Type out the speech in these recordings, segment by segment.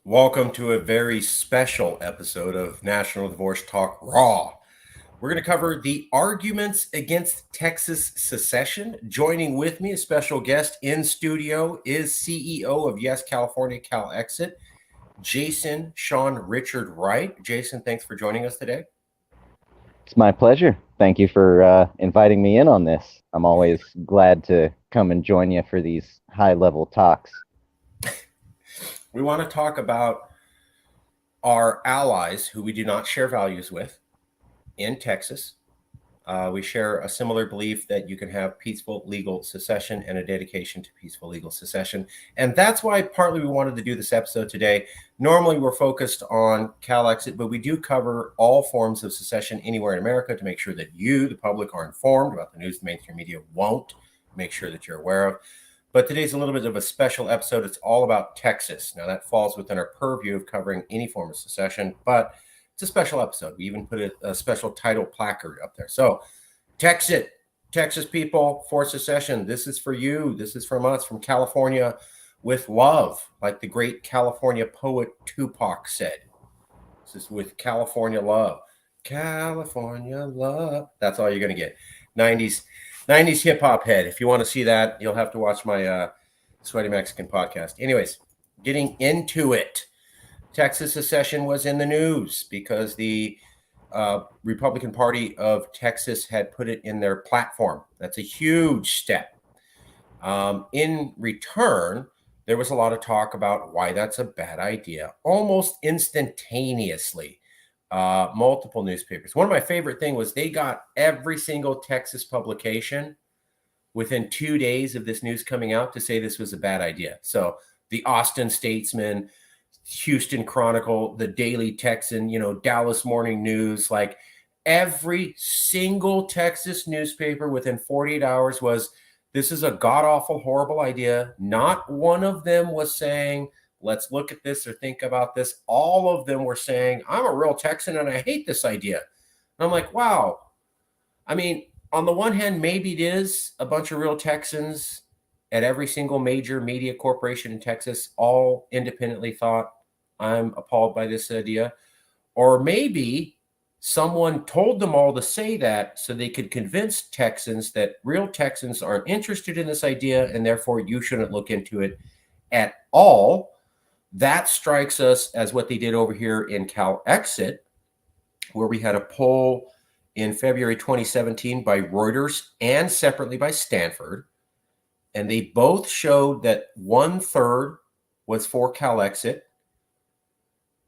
Welcome to a very special episode of National Divorce Talk Raw. We're going to cover the arguments against Texas secession. Joining with me, a special guest in studio, is CEO of Yes California Calexit, Jason Sean Richard Wright. Jason, thanks for joining us today. It's my pleasure. Thank you for inviting me in on this. I'm always glad to come and join you for these high-level talks. We want to talk about our allies who we do not share values with in Texas. We share a similar belief that you can have peaceful legal secession and a dedication to peaceful legal secession. And that's why partly we wanted to do this episode today. Normally we're focused on Calexit, but we do cover all forms of secession anywhere in America to make sure that you, the public, are informed about the news the mainstream media won't make sure that you're aware of. But today's a little bit of a special episode. It's all about Texas. Now that falls within our purview of covering any form of secession, but it's a special episode. We even put a special title placard up there. So, Texit, Texas people for secession. This is for you. This is from us, from California, with love, like the great California poet Tupac said. This is with California love. California love. That's all you're going to get. 90s hip hop head. If you want to see that, you'll have to watch my Sweaty Mexican podcast. Anyways, getting into it. Texas secession was in the news because the Republican Party of Texas had put it in their platform. That's a huge step. In return, there was a lot of talk about why that's a bad idea. Almost instantaneously, multiple newspapers. One of my favorite things was they got every single Texas publication within 2 days of this news coming out to say this was a bad idea. So the Austin Statesman, Houston Chronicle, the Daily Texan, Dallas Morning News, like every single Texas newspaper within 48 hours was, this is a god-awful, horrible idea. Not one of them was saying, let's look at this or think about this. All of them were saying, I'm a real Texan and I hate this idea. And I'm like, wow. I mean, on the one hand, maybe it is a bunch of real Texans at every single major media corporation in Texas, all independently thought, I'm appalled by this idea. Or maybe someone told them all to say that so they could convince Texans that real Texans aren't interested in this idea and therefore you shouldn't look into it at all. That strikes us as what they did over here in Calexit, where we had a poll in February 2017 by Reuters and separately by Stanford. And they both showed that 1/3 was for Calexit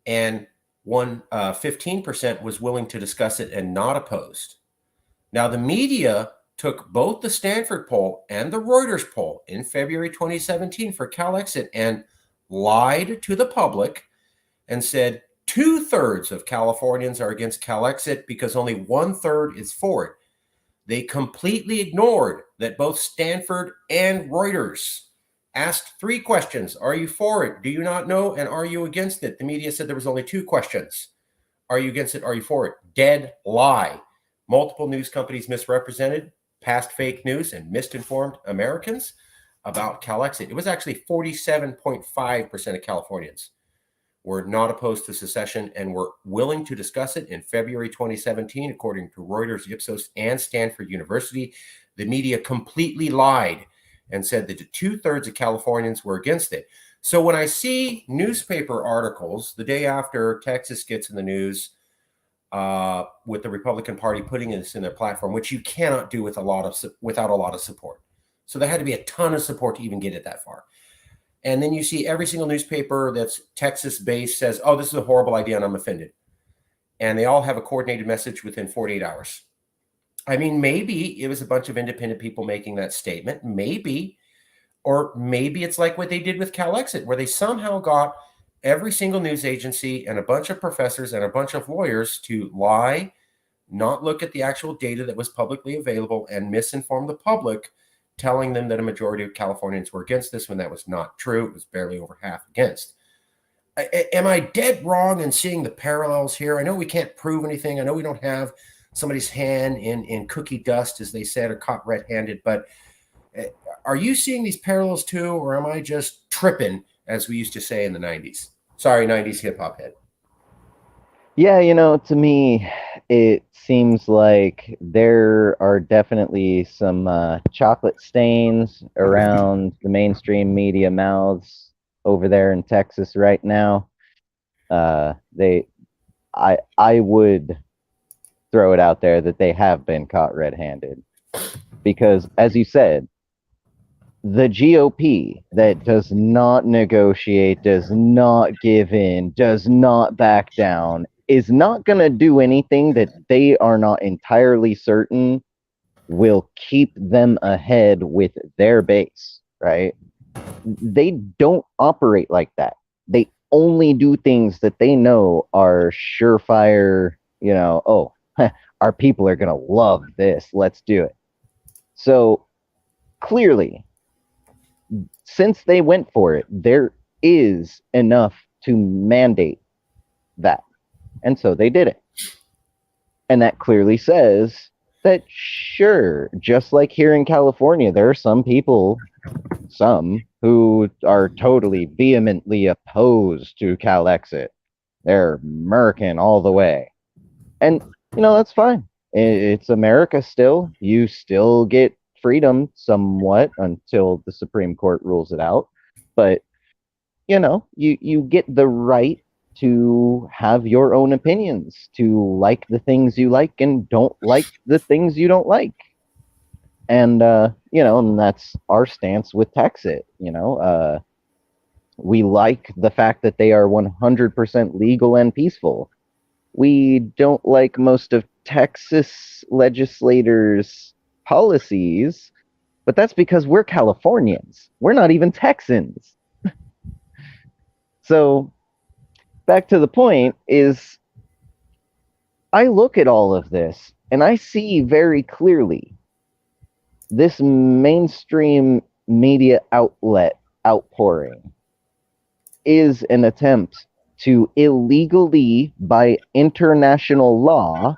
and 15% was willing to discuss it and not opposed. Now, the media took both the Stanford poll and the Reuters poll in February 2017 for Calexit and lied to the public and said 2/3 of Californians are against Calexit because only 1/3 is for it. They completely ignored that both Stanford and Reuters asked 3 questions. Are you for it? Do you not know? And are you against it? The media said there was only 2 questions. Are you against it? Are you for it? Dead lie. Multiple news companies misrepresented, passed fake news, and misinformed Americans about Calexit. It was actually 47.5% of Californians were not opposed to secession and were willing to discuss it in February 2017, according to Reuters, Ipsos, and Stanford University. The media completely lied and said that 2/3 of Californians were against it. So when I see newspaper articles the day after Texas gets in the news with the Republican Party putting this in their platform, which you cannot do without a lot of support. So there had to be a ton of support to even get it that far. And then you see every single newspaper that's Texas-based says, oh, this is a horrible idea and I'm offended. And they all have a coordinated message within 48 hours. I mean, maybe it was a bunch of independent people making that statement. Maybe. Or maybe it's like what they did with Calexit, where they somehow got every single news agency and a bunch of professors and a bunch of lawyers to lie, not look at the actual data that was publicly available, and misinform the public, telling them that a majority of Californians were against this when that was not true. It was barely over half against. Am I dead wrong in seeing the parallels here? I know we can't prove anything. I know we don't have somebody's hand in cookie dust, as they said, or caught red-handed, but are you seeing these parallels too, or am I just tripping, as we used to say in the 90s? Sorry, 90s hip hop head. Yeah, to me, it seems like there are definitely some chocolate stains around the mainstream media mouths over there in Texas right now. I would throw it out there that they have been caught red-handed because, as you said, the GOP that does not negotiate, does not give in, does not back down, is not going to do anything that they are not entirely certain will keep them ahead with their base, right? They don't operate like that. They only do things that they know are surefire, oh, our people are going to love this. Let's do it. So clearly, since they went for it, there is enough to mandate that. And so they did it. And that clearly says that, sure, just like here in California, there are some people, some who are totally vehemently opposed to Calexit. They're American all the way. And, that's fine. It's America still. You still get freedom somewhat until the Supreme Court rules it out. But, you get the right to have your own opinions, to like the things you like and don't like the things you don't like. And, and that's our stance with Texit. We like the fact that they are 100% legal and peaceful. We don't like most of Texas legislators' policies, but that's because we're Californians. We're not even Texans. So, back to the point is, I look at all of this and I see very clearly this mainstream media outlet outpouring is an attempt to illegally, by international law,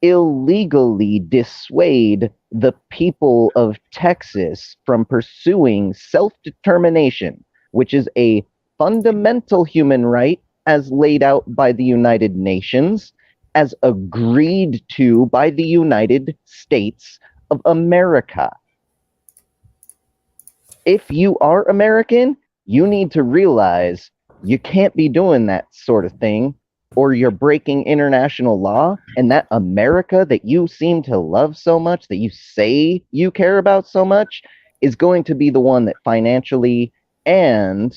illegally dissuade the people of Texas from pursuing self-determination, which is a fundamental human right as laid out by the United Nations, as agreed to by the United States of America. If you are American, you need to realize you can't be doing that sort of thing, or you're breaking international law, and that America that you seem to love so much, that you say you care about so much, is going to be the one that financially and,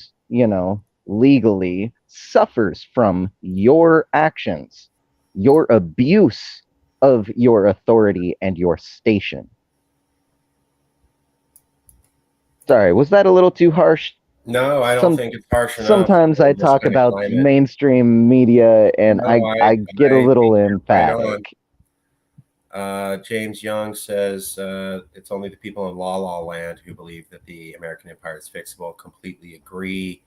legally suffers from your actions, your abuse of your authority and your station. Sorry, was that a little too harsh? No, I don't think it's harsh enough. Sometimes I talk about mainstream media and I get a little emphatic. James Young says it's only the people in La La Land who believe that the American empire is fixable. Completely agree.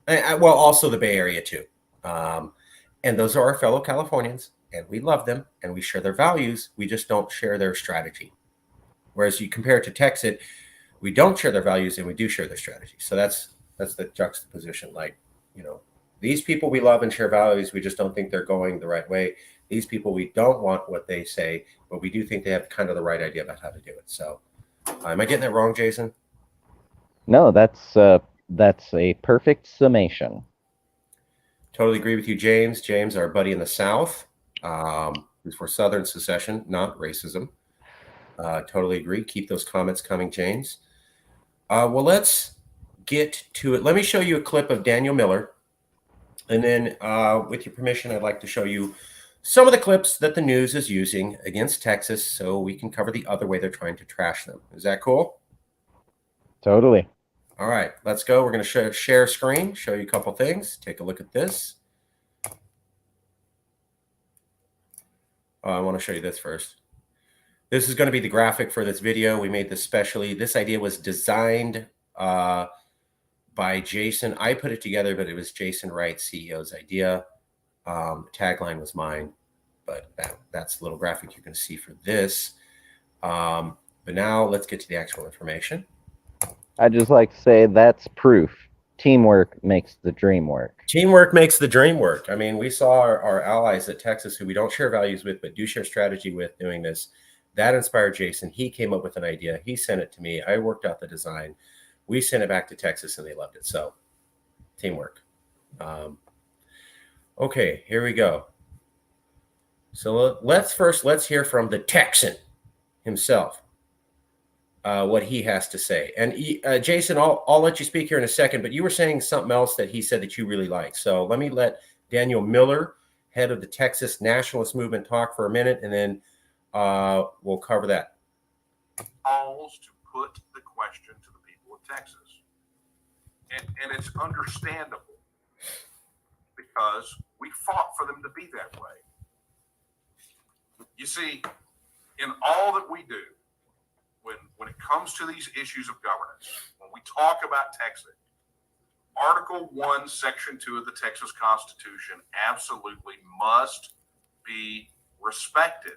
Well, also the Bay Area too. And those are our fellow Californians, and we love them, and we share their values. We just don't share their strategy. Whereas you compare it to Texit, we don't share their values, and we do share their strategy. So that's the juxtaposition. Like, these people we love and share values. We just don't think they're going the right way. These people, we don't want what they say, but we do think they have kind of the right idea about how to do it. So, am I getting that wrong, Jason? No, that's a perfect summation. Totally agree with you, James. James, our buddy in the South, who's for Southern secession, not racism. Totally agree. Keep those comments coming, James. Well, let's get to it. Let me show you a clip of Daniel Miller. And then, with your permission, I'd like to show you some of the clips that the news is using against Texas so we can cover the other way they're trying to trash them. Is that cool? Totally. All right, let's go. We're going to share screen, show you a couple things. Take a look at this. I want to show you this first. This is going to be the graphic for this video. We made this specially. This idea was designed by Jason. I put it together, but it was Jason Wright, CEO's idea. Tagline was mine, but that's the little graphic you can see for this. But now let's get to the actual information. I'd just like to say that's proof teamwork makes the dream work. Teamwork makes the dream work. I mean, we saw our allies at Texas who we don't share values with, but do share strategy with doing this. That inspired Jason. He came up with an idea. He sent it to me. I worked out the design. We sent it back to Texas and they loved it. So teamwork. Okay, here we go. So let's hear from the Texan himself, what he has to say. And Jason, I'll let you speak here in a second, but you were saying something else that he said that you really like. So let me let Daniel Miller, head of the Texas Nationalist Movement, talk for a minute, and then we'll cover that. Calls to put the question to the people of Texas. And it's understandable because we fought for them to be that way. You see, in all that we do, when it comes to these issues of governance, when we talk about Texas, Article 1, Section 2 of the Texas Constitution absolutely must be respected.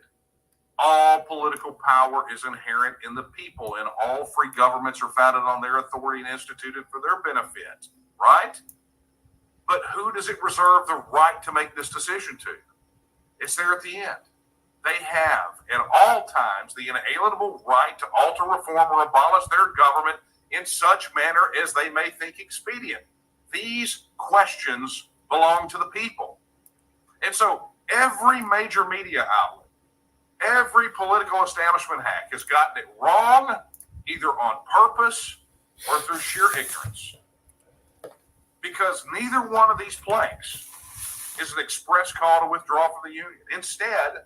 All political power is inherent in the people, and all free governments are founded on their authority and instituted for their benefit, right? But who does it reserve the right to make this decision to? It's there at the end. They have, at all times, the inalienable right to alter, reform, or abolish their government in such manner as they may think expedient. These questions belong to the people. And so every major media outlet, every political establishment hack has gotten it wrong, either on purpose or through sheer ignorance. Because neither one of these planks is an express call to withdraw from the Union. Instead,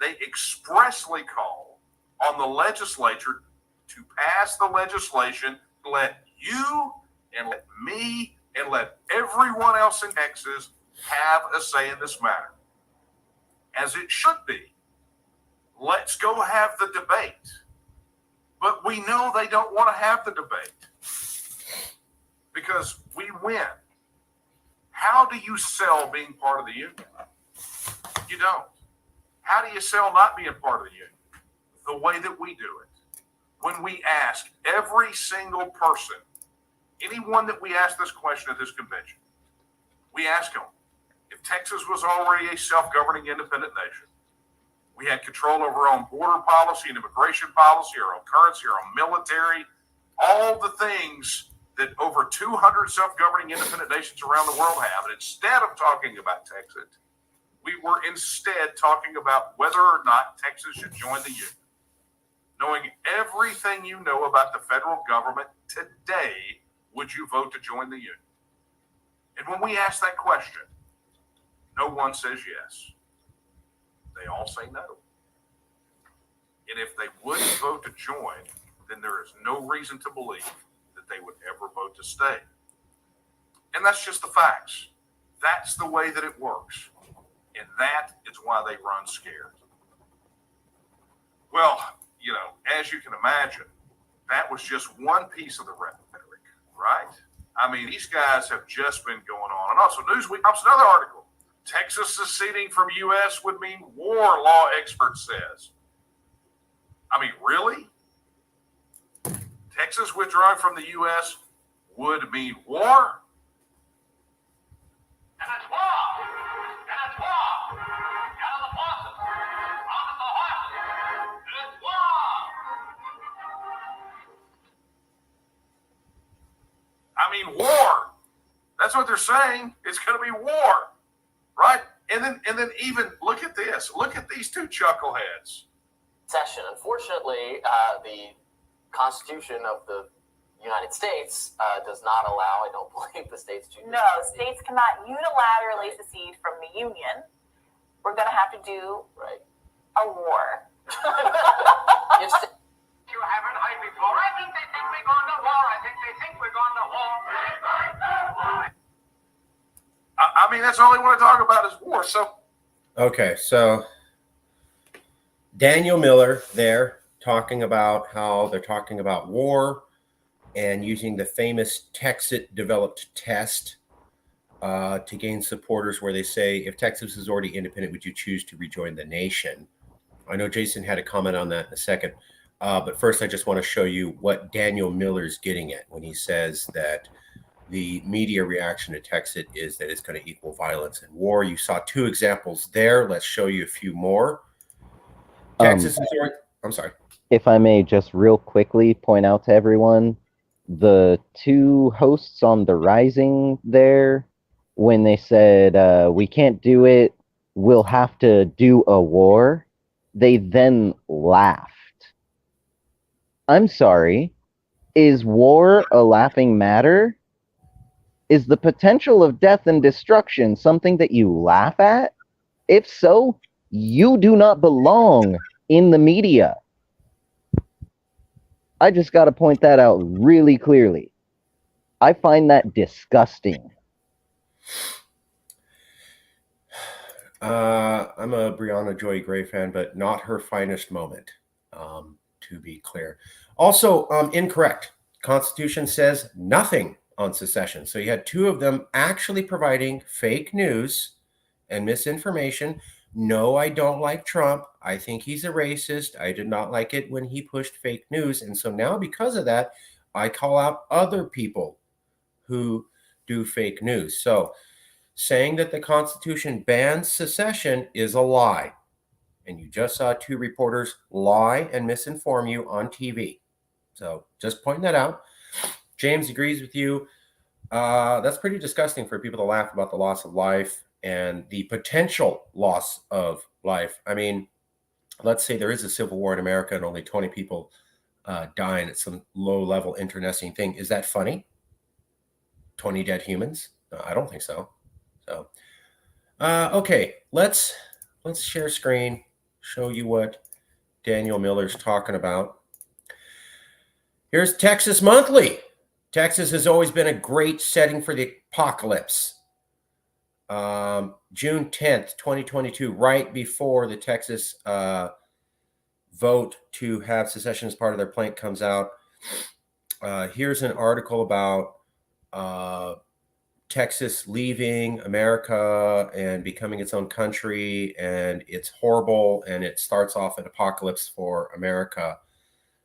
they expressly call on the legislature to pass the legislation to let you and let me and let everyone else in Texas have a say in this matter. As it should be. Let's go have the debate. But we know they don't want to have the debate because we win. How do you sell being part of the union? You don't. How do you sell not being part of the union? The way that we do it. When we ask every single person, anyone that we ask this question at this convention, we ask them, if Texas was already a self-governing independent nation, we had control over our own border policy and immigration policy, our own currency, our own military, all the things that over 200 self-governing independent nations around the world have. And instead of talking about Texas, we were instead talking about whether or not Texas should join the union. Knowing everything you know about the federal government today, would you vote to join the union? And when we ask that question, no one says yes. They all say no. And if they wouldn't vote to join, then there is no reason to believe that they would ever vote to stay. And that's just the facts. That's the way that it works. And that is why they run scared. Well, you know, as you can imagine, that was just one piece of the rhetoric, right? I mean, these guys have just been going on. And also, Newsweek drops another article. Texas seceding from U.S. would mean war, law expert says. I mean, really? Texas withdrawing from the U.S. would mean war? And it's war! And it's war! Out of the forces! On the horses! It's war! I mean, war. That's what they're saying. It's going to be war. Right? And then even look at this. Look at these two chuckleheads. Secession. Unfortunately, the Constitution of the United States does not allow, I don't believe, the states to. No, states cannot unilaterally secede from the Union. We're going to have to do a war. It's, You haven't heard before. I think they think we're going to war. I think they think we're going to war. I mean, that's all they want to talk about is war. So, okay, so Daniel Miller there talking about how they're talking about war and using the famous Texit developed test to gain supporters, where they say, if Texas is already independent, would you choose to rejoin the nation? I know Jason had a comment on that in a second, but first I just want to show you what Daniel Miller's getting at when he says that the media reaction to Texit is that it's going to equal violence and war. You saw 2 examples there. Let's show you a few more. Texas is, I'm sorry. If I may just real quickly point out to everyone, the 2 hosts on The Rising there, when they said, we can't do it, we'll have to do a war, they then laughed. I'm sorry, is war a laughing matter? Is the potential of death and destruction something that you laugh at? If so, you do not belong in the media. I just got to point that out really clearly. I find that disgusting. I'm a Brianna Joy Gray fan, but not her finest moment, to be clear. Also, incorrect. Constitution says nothing on secession. So you had 2 of them actually providing fake news and misinformation. No, I don't like Trump. I think he's a racist. I did not like it when he pushed fake news. And so now, because of that, I call out other people who do fake news. So saying that the Constitution bans secession is a lie. And you just saw 2 reporters lie and misinform you on TV. So just pointing that out. James agrees with you. That's pretty disgusting for people to laugh about the loss of life and the potential loss of life. I mean, let's say there is a civil war in America and only 20 people die, and it's some low-level internecine thing. Is that funny? 20 dead humans? No, I don't think so. So, okay, let's share screen, show you what Daniel Miller's talking about. Here's Texas Monthly. Texas has always been a great setting for the apocalypse. June 10th, 2022, right before the Texas vote to have secession as part of their plan comes out. Here's an article about Texas leaving America and becoming its own country, and it's horrible, and it starts off an apocalypse for America.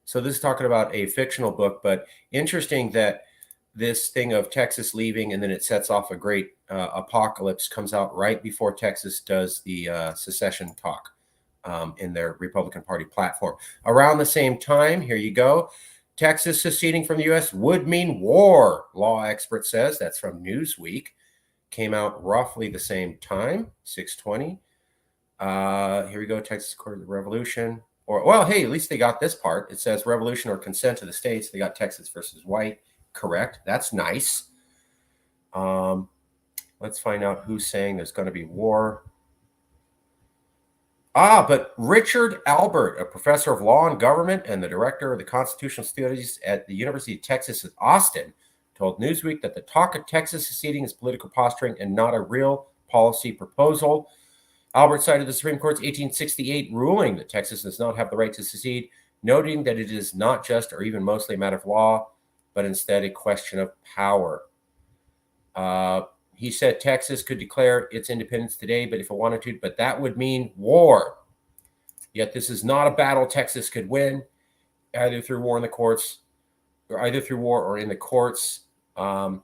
So this is talking about a fictional book, but interesting that this thing of Texas leaving and then it sets off a great apocalypse comes out right before Texas does the secession talk in their Republican Party platform. Around the same time, here you go, Texas seceding from the U.S. would mean war, law expert says. That's from Newsweek. Came out roughly the same time, 6/20. Here we go, Texas Court of the Revolution. Or, well, hey, at least they got this part. It says revolution or consent to the states. They got Texas versus white. Correct. That's nice. Let's find out who's saying there's going to be war. But Richard Albert, a professor of law and government and the director of the constitutional studies at the University of Texas at Austin, told Newsweek that the talk of Texas seceding is political posturing and not a real policy proposal. Albert cited the Supreme Court's 1868 ruling that Texas does not have the right to secede, noting that it is not just or even mostly a matter of law, but instead a question of power. He said Texas could declare its independence today, but if it wanted to, but that would mean war. Yet this is not a battle Texas could win, either through war in the courts, or either through war or in the courts. There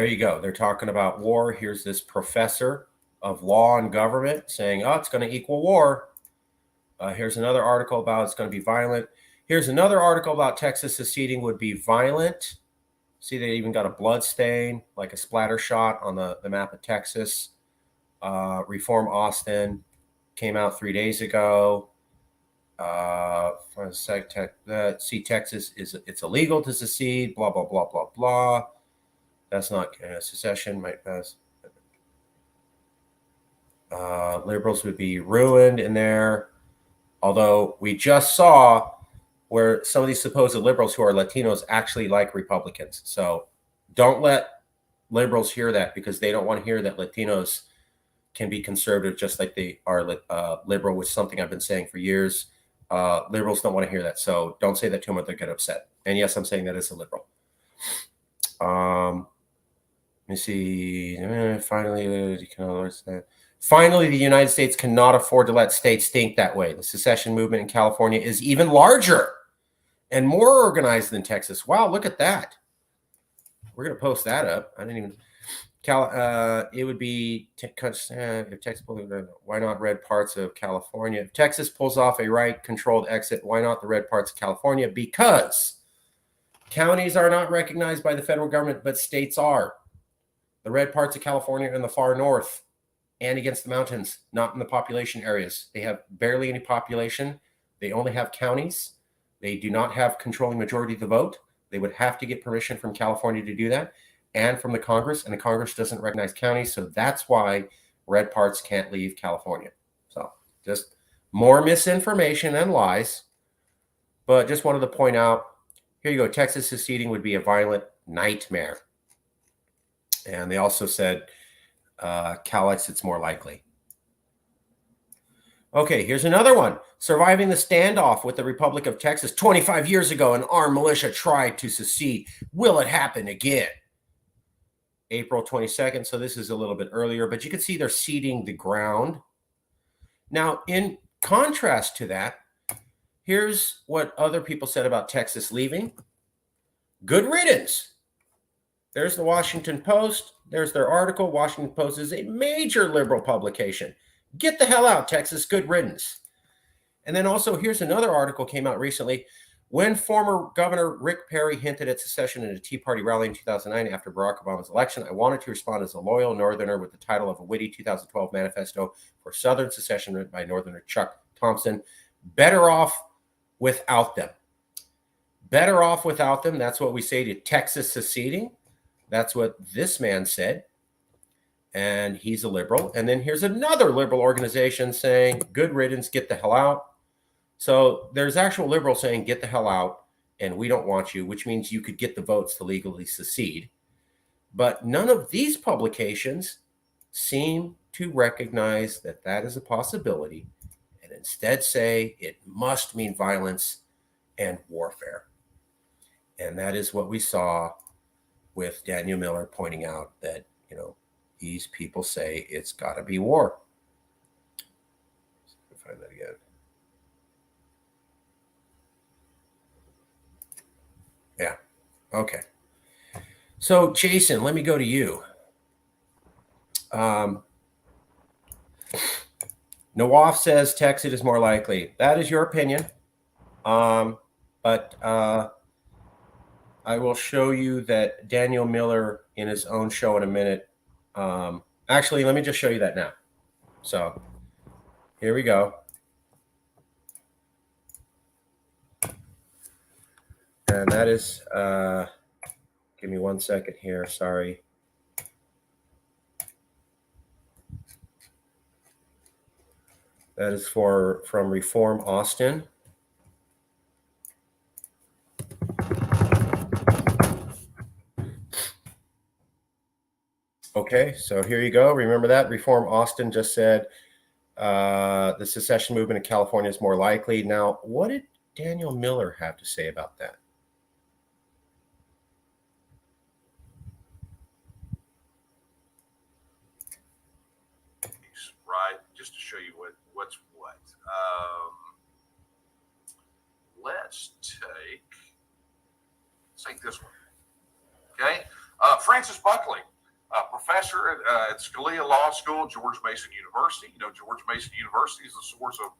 you go. They're talking about war. Here's this professor of law and government saying, oh, it's going to equal war. Here's another article about it's going to be violent. Here's another article about Texas seceding would be violent. See, they even got a blood stain, like a splatter shot on the map of Texas. Reform Austin came out 3 days ago. See, Texas it's illegal to secede, blah, blah, blah, blah, blah. That's not secession, might pass. Liberals would be ruined in there. Although we just saw where some of these supposed liberals who are Latinos actually like Republicans. So don't let liberals hear that, because they don't want to hear that Latinos can be conservative just like they are liberal, which is something I've been saying for years. Liberals don't want to hear that. So don't say that to them or they'll get upset. And yes, I'm saying that as a liberal. Let me see. Finally, the United States cannot afford to let states think that way. The secession movement in California is even larger and more organized than Texas. Wow, look at that. We're going to post that up. I didn't even... it would be if Texas, why not red parts of California? If Texas pulls off a right-controlled exit, why not the red parts of California? Because counties are not recognized by the federal government, but states are. The red parts of California are in the far north and against the mountains, not in the population areas. They have barely any population. They only have counties. They do not have controlling majority of the vote. They would have to get permission from California to do that, and from the Congress, and the Congress doesn't recognize counties. So that's why red parts can't leave California. So just more misinformation and lies. But just wanted to point out, here you go, Texas seceding would be a violent nightmare. And they also said Calexit's more likely. Okay, here's another one. Surviving the standoff with the Republic of Texas 25 years ago, an armed militia tried to secede. Will it happen again? April 22nd, so this is a little bit earlier, but you can see they're ceding the ground. Now, in contrast to that, here's what other people said about Texas leaving. Good riddance. There's the Washington Post. There's their article. Washington Post is a major liberal publication. Get the hell out, Texas. Good riddance. And then also, here's another article came out recently. When former Governor Rick Perry hinted at secession in a Tea Party rally in 2009 after Barack Obama's election, I wanted to respond as a loyal Northerner with the title of a witty 2012 manifesto for Southern secession written by Northerner Chuck Thompson. Better off without them. Better off without them. That's what we say to Texas seceding. That's what this man said. And he's a liberal. And then here's another liberal organization saying, good riddance, get the hell out. So there's actual liberals saying, get the hell out, and we don't want you, which means you could get the votes to legally secede. But none of these publications seem to recognize that that is a possibility, and instead say it must mean violence and warfare. And that is what we saw with Daniel Miller pointing out that, you know, these people say it's got to be war. Let's find that again. Yeah. Okay. So, Jason, let me go to you. Nawaf says Texit is more likely. That is your opinion. But I will show you that Daniel Miller in his own show in a minute. Actually, let me just show you that now. So here we go. And that is, give me 1 second here. Sorry. That is from Reform Austin. Okay, so here you go. Remember that? Reform Austin just said the secession movement in California is more likely. Now, what did Daniel Miller have to say about that? Right, just to show you what's what. Let's take this one. Okay, Francis Buckley, professor at Scalia Law School, George Mason University. You know, George Mason University is the source of.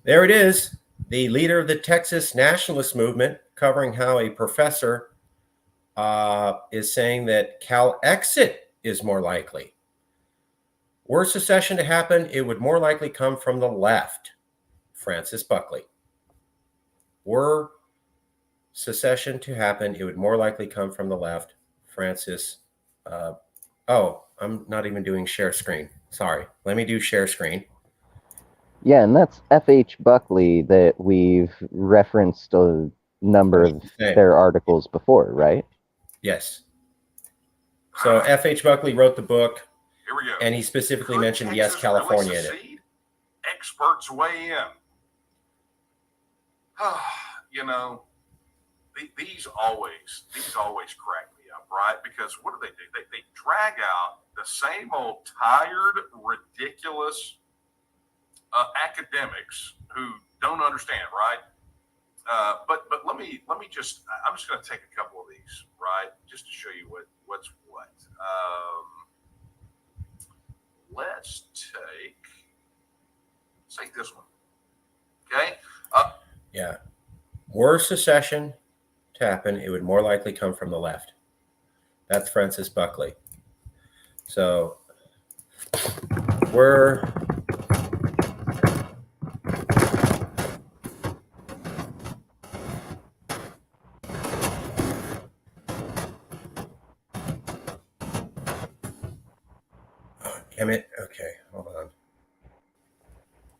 There it is. The leader of the Texas nationalist movement, covering how a professor is saying that Calexit is more likely. Were secession to happen, it would more likely come from the left. Francis Buckley. Were secession to happen, it would more likely come from the left. Francis. Oh, I'm not even doing share screen. Sorry. Let me do share screen. Yeah, and that's F.H. Buckley that we've referenced a number of their articles before, right? Yes. So F.H. Buckley wrote the book. Here we go. And he specifically Could mentioned, Texas yes, California really in it. Experts weigh in. You know, these always crack me up, right? Because what do? They drag out the same old tired, ridiculous academics who don't understand, right? But let me just, I'm just going to take a couple of these, right, just to show you what's what. Let's take this one. Okay. Yeah. Were secession to happen, it would more likely come from the left. That's Francis Buckley. So we're damn it. Okay, hold on.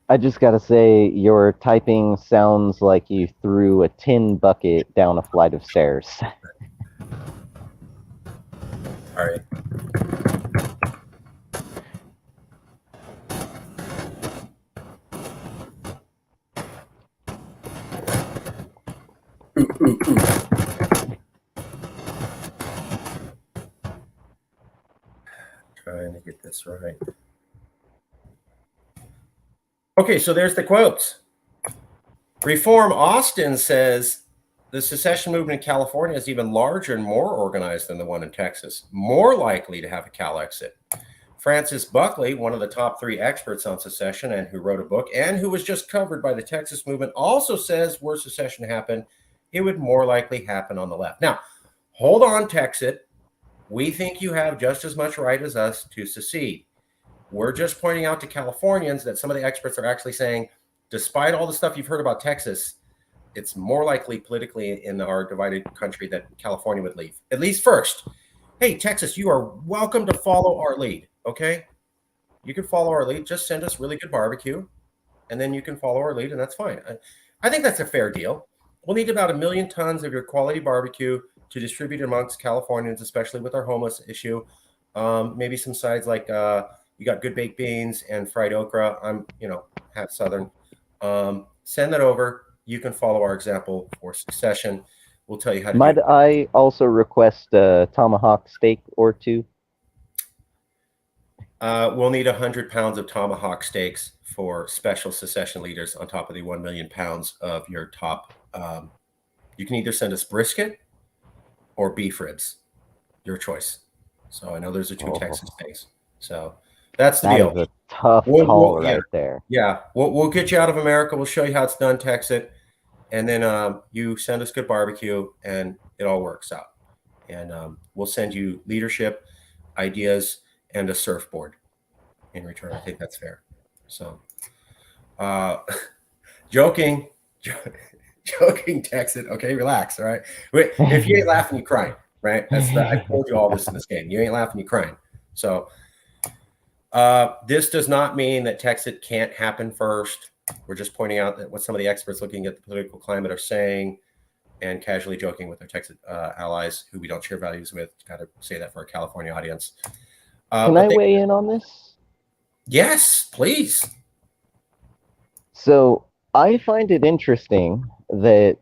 I just gotta say, your typing sounds like you threw a tin bucket down a flight of stairs. All right. Ooh. Trying to get this right. Okay, so there's the quotes. Reform Austin says the secession movement in California is even larger and more organized than the one in Texas, more likely to have a Calexit. Francis Buckley, one of the top 3 experts on secession and who wrote a book and who was just covered by the Texas movement, also says were secession to happen, it would more likely happen on the left. Now, hold on, Texit. We think you have just as much right as us to secede. We're just pointing out to Californians that some of the experts are actually saying, despite all the stuff you've heard about Texas, it's more likely politically in our divided country that California would leave, at least first. Hey, Texas, you are welcome to follow our lead, okay? You can follow our lead. Just send us really good barbecue, and then you can follow our lead, and that's fine. I think that's a fair deal. We'll need about 1 million tons of your quality barbecue to distribute amongst Californians, especially with our homeless issue. Maybe some sides like you got good baked beans and fried okra. I'm, half Southern. Send that over. You can follow our example for secession. We'll tell you how to Might do it. I also request a tomahawk steak or 2? We'll need 100 pounds of tomahawk steaks for special secession leaders on top of the 1 million pounds of your top. You can either send us brisket or beef ribs, your choice. So I know those are 2 Texas things. So that's the deal. That is a tough call right there. Yeah, we'll get you out of America. We'll show you how it's done, Texit, and then you send us good barbecue, and it all works out. And we'll send you leadership, ideas, and a surfboard in return. I think that's fair. So, joking, Texit. Okay, relax. All right. If you ain't laughing, you crying. Right. I told you all this in this game. You ain't laughing, you crying. So. This does not mean that Texit can't happen first. We're just pointing out that what some of the experts looking at the political climate are saying and casually joking with our Texit allies who we don't share values with. Got to say that for our California audience. Can I weigh in on this? Yes, please. So I find it interesting that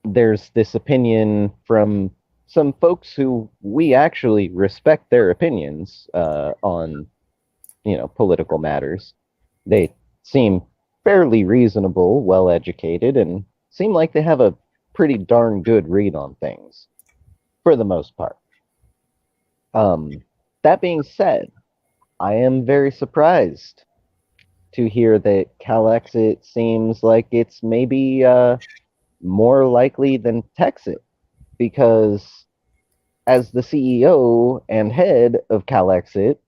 there's this opinion from some folks who we actually respect their opinions on, political matters. They seem fairly reasonable, well-educated, and seem like they have a pretty darn good read on things, for the most part. That being said, I am very surprised to hear that Calexit seems like it's maybe more likely than Texit, because as the CEO and head of Calexit,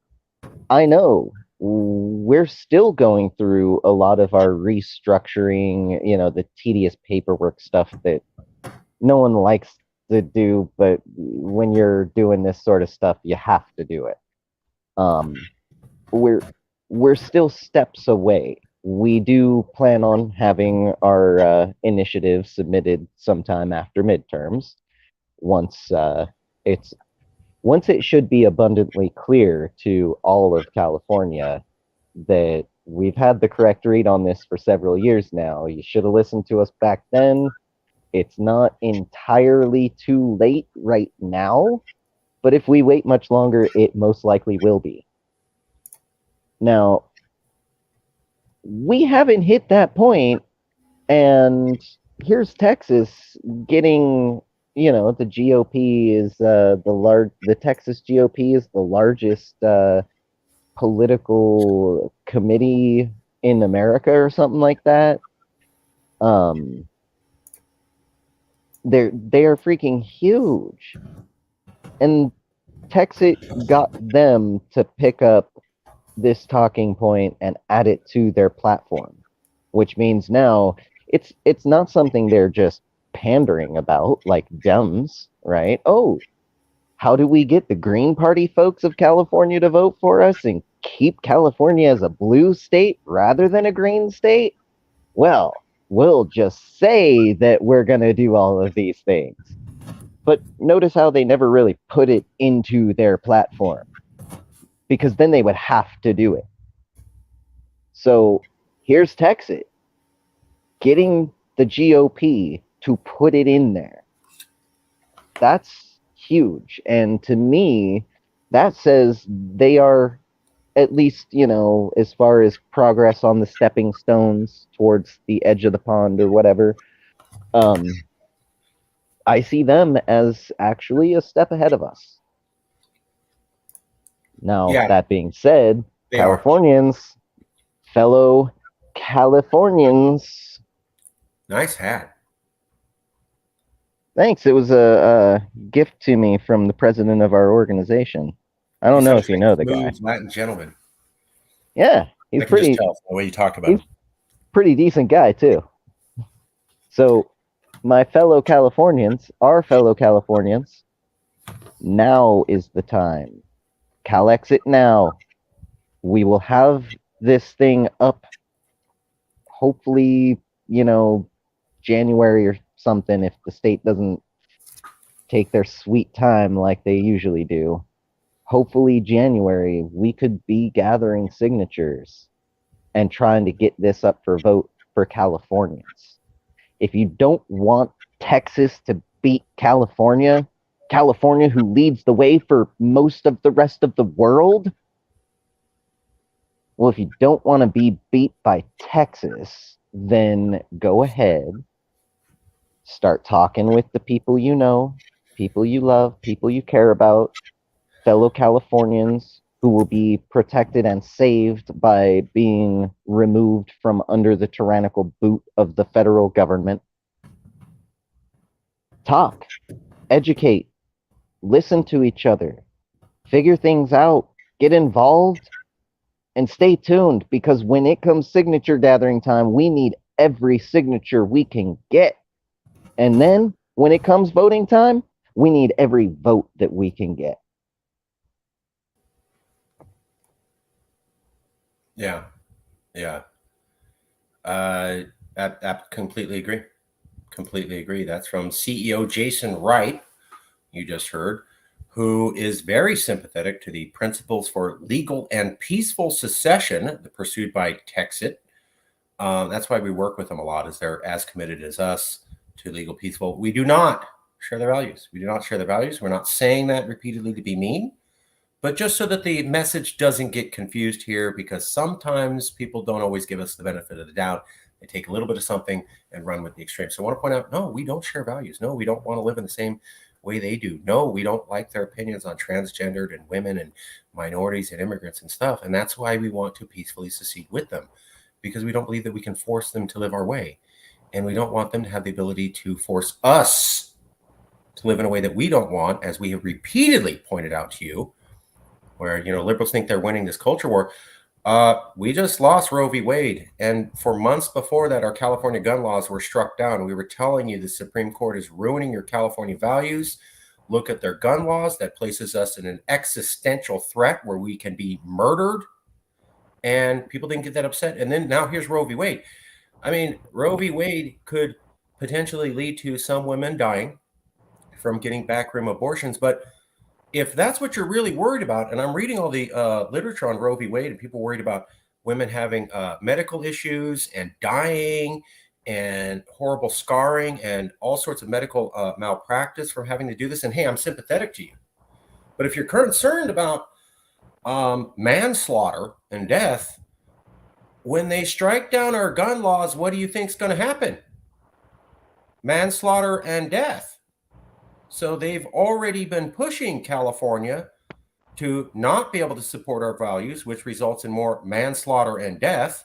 I know we're still going through a lot of our restructuring, the tedious paperwork stuff that no one likes to do, but when you're doing this sort of stuff, you have to do it. We're still steps away. We do plan on having our initiative submitted sometime after midterms. Once it should be abundantly clear to all of California that we've had the correct read on this for several years now. You should have listened to us back then. It's not entirely too late right now, but if we wait much longer, it most likely will be. Now, we haven't hit that point And here's Texas getting, the GOP is the Texas GOP is the largest political committee in America or something like that. They are freaking huge. And Texit got them to pick up this talking point and add it to their platform, which means now it's not something they're just pandering about like Dems, right? Oh, how do we get the Green Party folks of California to vote for us and keep California as a blue state rather than a green state? Well, we'll just say that we're going to do all of these things. But notice how they never really put it into their platform, because then they would have to do it. So here's Texit getting the GOP to put it in there. That's huge. And to me, that says they are, at least, as far as progress on the stepping stones towards the edge of the pond or whatever, I see them as actually a step ahead of us. Now, Yeah, that being said, they are. Californians, fellow Californians, Nice hat. thanks. It was a gift to me from the president of our organization. I don't know if you know the guy. Smooth Latin gentleman. Yeah, he's I can pretty just tell from the way you talk about him. pretty decent guy too. So, my fellow Californians, our fellow Californians, now is the time. Calexit now. We will have this thing up, hopefully, January or something, if the state doesn't take their sweet time like they usually do. Hopefully, January, we could be gathering signatures and trying to get this up for vote for Californians. If you don't want Texas to beat California, California, who leads the way for most of the rest of the world, well, if you don't want to be beat by Texas, then go ahead, start talking with the people you know, people you love, people you care about, fellow Californians who will be protected and saved by being removed from under the tyrannical boot of the federal government. Talk, educate, listen to each other, figure things out, get involved, and stay tuned, because when it comes signature gathering time, we need every signature we can get. And then when it comes voting time, we need every vote that we can get. Yeah. I completely agree. Completely agree. That's from CEO Jason Wright, you just heard, who is very sympathetic to the principles for legal and peaceful secession pursued by Texit. That's why we work with them a lot, as they're as committed as us to legal, peaceful. We do not share their values. We do not share their values. We're not saying that repeatedly to be mean, but just so that the message doesn't get confused here, because sometimes people don't always give us the benefit of the doubt. They take a little bit of something and run with the extreme. So I want to point out, no, we don't share values. No, we don't want to live in the same way they do. No, we don't like their opinions on transgendered and women and minorities and immigrants and stuff. And that's why we want to peacefully secede with them, because we don't believe that we can force them to live our way. And we don't want them to have the ability to force us to live in a way that we don't want, as we have repeatedly pointed out to you, where, liberals think they're winning this culture war. We just lost Roe v. Wade. And for months before that, our California gun laws were struck down. We were telling you the Supreme Court is ruining your California values. Look at their gun laws. That places us in an existential threat where we can be murdered. And people didn't get that upset. And then now here's Roe v. Wade. I mean, Roe v. Wade could potentially lead to some women dying from getting backroom abortions. But if that's what you're really worried about, and I'm reading all the literature on Roe v. Wade, and people worried about women having medical issues and dying and horrible scarring and all sorts of medical malpractice from having to do this. And hey, I'm sympathetic to you. But if you're concerned about manslaughter and death, when they strike down our gun laws, what do you think is going to happen? Manslaughter and death. So they've already been pushing California to not be able to support our values, which results in more manslaughter and death.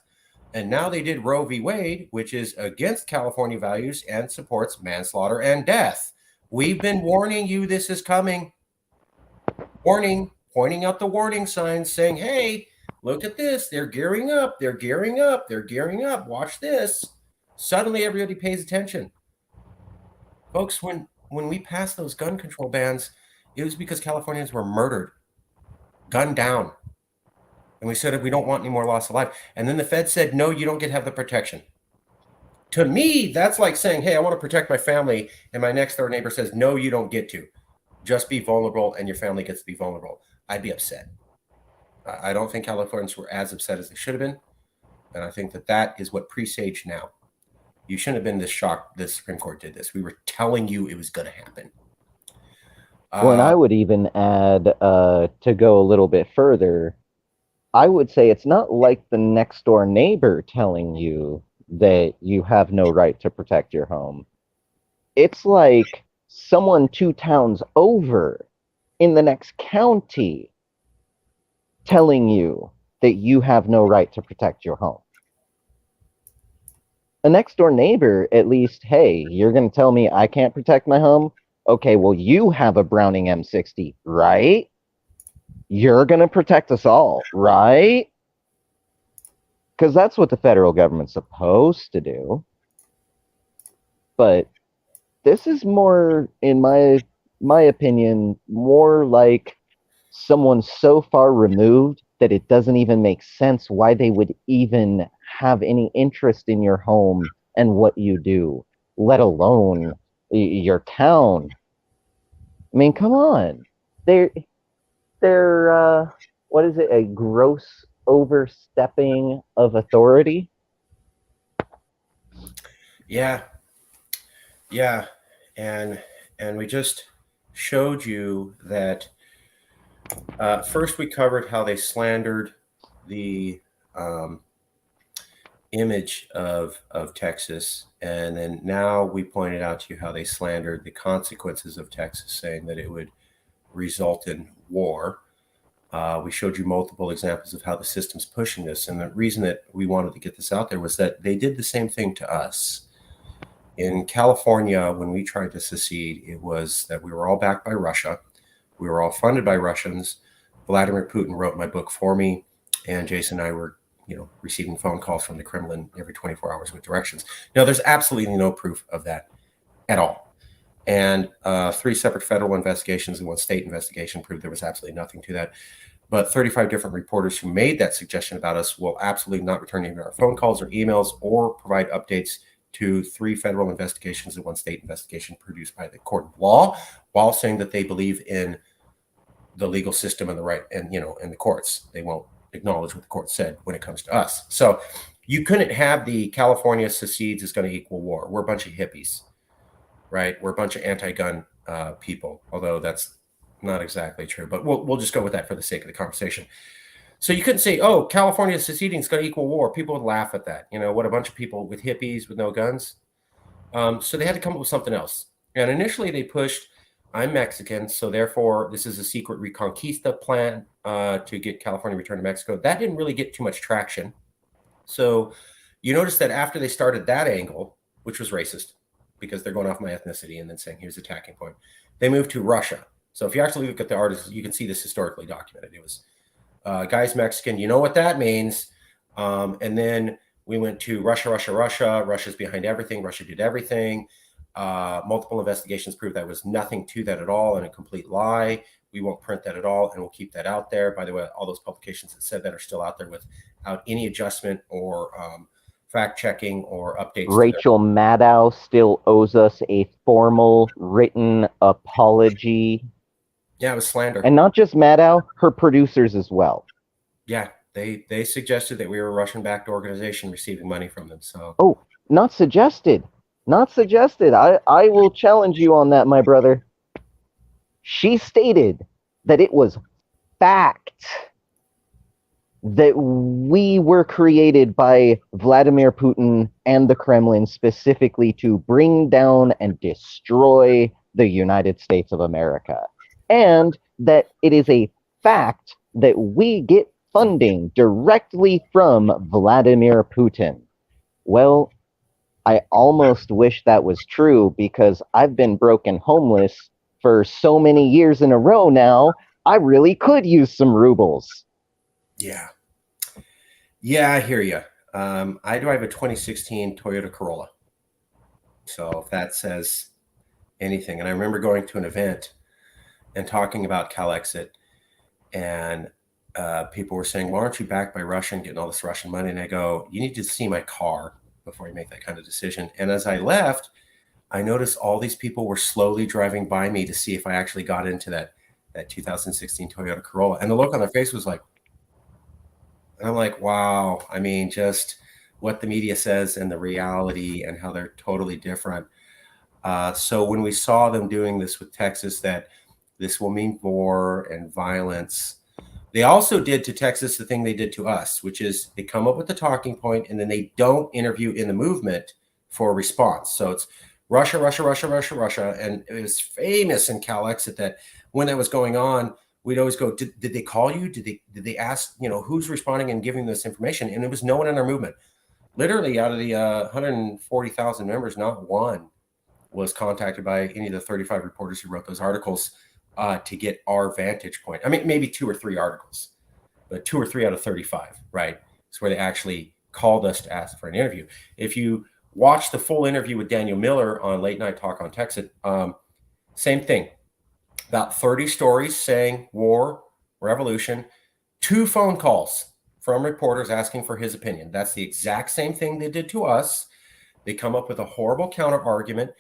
And now they did Roe v. Wade, which is against California values and supports manslaughter and death. We've been warning you this is coming. Warning, pointing out the warning signs, saying, hey, look at this. They're gearing up. They're gearing up. They're gearing up. Watch this. Suddenly everybody pays attention. Folks, when we passed those gun control bans, it was because Californians were murdered, gunned down. And we said, we don't want any more loss of life. And then the Fed said, no, you don't get to have the protection. To me, that's like saying, hey, I want to protect my family. And my next door neighbor says, no, you don't get to. Just be vulnerable and your family gets to be vulnerable. I'd be upset. I don't think Californians were as upset as they should have been. And I think that is what presaged now. You shouldn't have been this shocked the Supreme Court did this. We were telling you it was going to happen. Well, and I would even add, to go a little bit further, I would say it's not like the next door neighbor telling you that you have no right to protect your home. It's like someone 2 towns over in the next county telling you that you have no right to protect your home. A next door neighbor, at least, hey, you're going to tell me I can't protect my home? Okay, well, you have a Browning M60, right? You're going to protect us all, right? Because that's what the federal government's supposed to do. But this is more, in my opinion, more like someone so far removed that it doesn't even make sense why they would even have any interest in your home and what you do, let alone your town. I mean, come on. They're what is it, a gross overstepping of authority? Yeah. And we just showed you that first we covered how they slandered the image of Texas, and then now we pointed out to you how they slandered the consequences of Texas, saying that it would result in war. We showed you multiple examples of how the system's pushing this, and the reason that we wanted to get this out there was that they did the same thing to us. In California, when we tried to secede, it was that we were all backed by Russia. We were all funded by Russians. Vladimir Putin wrote my book for me, and Jason and I were, receiving phone calls from the Kremlin every 24 hours with directions. Now, there's absolutely no proof of that at all. And 3 separate federal investigations and 1 state investigation proved there was absolutely nothing to that. But 35 different reporters who made that suggestion about us will absolutely not return any of our phone calls or emails or provide updates to 3 federal investigations and 1 state investigation produced by the court of law, while saying that they believe in the legal system and the right, and and the courts. They won't acknowledge what the court said when it comes to us. So you couldn't have the California secedes is going to equal war. We're a bunch of hippies, right? We're a bunch of anti-gun people, although that's not exactly true. But we'll just go with that for the sake of the conversation. So you couldn't say, oh, California seceding is going to equal war. People would laugh at that. What a bunch of people with hippies with no guns. So they had to come up with something else. And initially they pushed, I'm Mexican, so therefore this is a secret Reconquista plan to get California returned to Mexico. That didn't really get too much traction. So you notice that after they started that angle, which was racist, because they're going off my ethnicity and then saying, here's the attacking point, they moved to Russia. So if you actually look at the artists, you can see this historically documented. It was guy's Mexican, you know what that means. And then we went to Russia. Russia's behind everything. Russia did everything. Multiple investigations proved that was nothing to that at all and a complete lie. We won't print that at all, and we'll keep that out there. By the way, all those publications that said that are still out there without any adjustment or fact checking or updates. Rachel Maddow still owes us a formal written apology. Yeah, it was slander. And not just Maddow, her producers as well. Yeah, they suggested that we were a Russian-backed organization receiving money from them. So not suggested. Not suggested. I will challenge you on that, my brother. She stated that it was fact. that we were created by Vladimir Putin and the Kremlin specifically to bring down and destroy the United States of America. And that it is a fact that we get funding directly from Vladimir Putin. Well, I almost wish that was true because I've been broken homeless for so many years in a row now. I really could use some rubles. Yeah. Yeah, I hear you. I drive a 2016 Toyota Corolla. So if that says anything. And I remember going to an event and talking about Calexit, and people were saying, "Why aren't you backed by Russia and getting all this Russian money?" And I go, "You need to see my car before you make that kind of decision." And as I left, I noticed all these people were slowly driving by me to see if I actually got into that 2016 Toyota Corolla. And the look on their face was like, and I'm like, wow. I mean, just what the media says and the reality and how they're totally different. So when we saw them doing this with Texas, that this will mean war and violence, they also did to Texas the thing they did to us, which is they come up with the talking point and then they don't interview in the movement for a response. So it's Russia, Russia, Russia, Russia, Russia. And it was famous in Calexit that when that was going on, we'd always go, did they call you? Did they ask, who's responding and giving this information? And it was no one in our movement. Literally out of the 140,000 members, not one was contacted by any of the 35 reporters who wrote those articles to get our vantage point. I mean, maybe 2 or 3 articles, but 2 or 3 out of 35, right? It's where they actually called us to ask for an interview. If you watch the full interview with Daniel Miller on Late Night Talk on Texit, same thing. About 30 stories saying war, revolution, 2 phone calls from reporters asking for his opinion. That's the exact same thing they did to us. They come up with a horrible counter argument.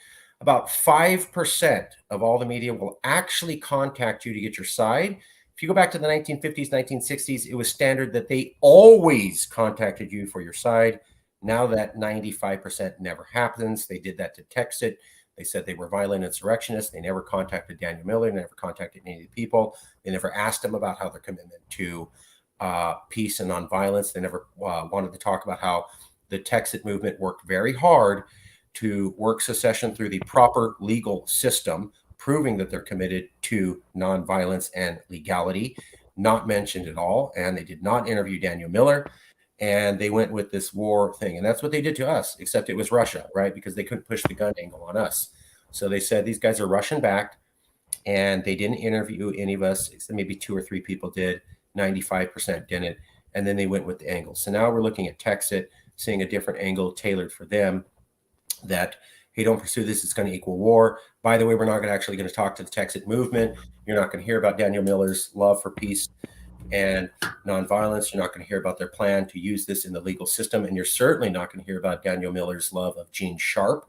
About 5% of all the media will actually contact you to get your side. If you go back to the 1950s, 1960s, it was standard that they always contacted you for your side. Now that 95% never happens. They did that to Texit. They said they were violent insurrectionists. They never contacted Daniel Miller. They never contacted any of the people. They never asked them about how their commitment to peace and nonviolence. They never wanted to talk about how the Texit movement worked very hard to work secession through the proper legal system, proving that they're committed to nonviolence and legality. Not mentioned at all. And they did not interview Daniel Miller. And they went with this war thing. And that's what they did to us, except it was Russia, right? Because they couldn't push the gun angle on us. So they said these guys are Russian backed, and they didn't interview any of us. Maybe 2 or 3 people did. 95% didn't. And then they went with the angle. So now we're looking at Texit, seeing a different angle tailored for them, that, hey, don't pursue this, it's going to equal war. By the way, we're not actually going to talk to the Texit movement. You're not going to hear about Daniel Miller's love for peace and nonviolence. You're not going to hear about their plan to use this in the legal system. And you're certainly not going to hear about Daniel Miller's love of Gene Sharp,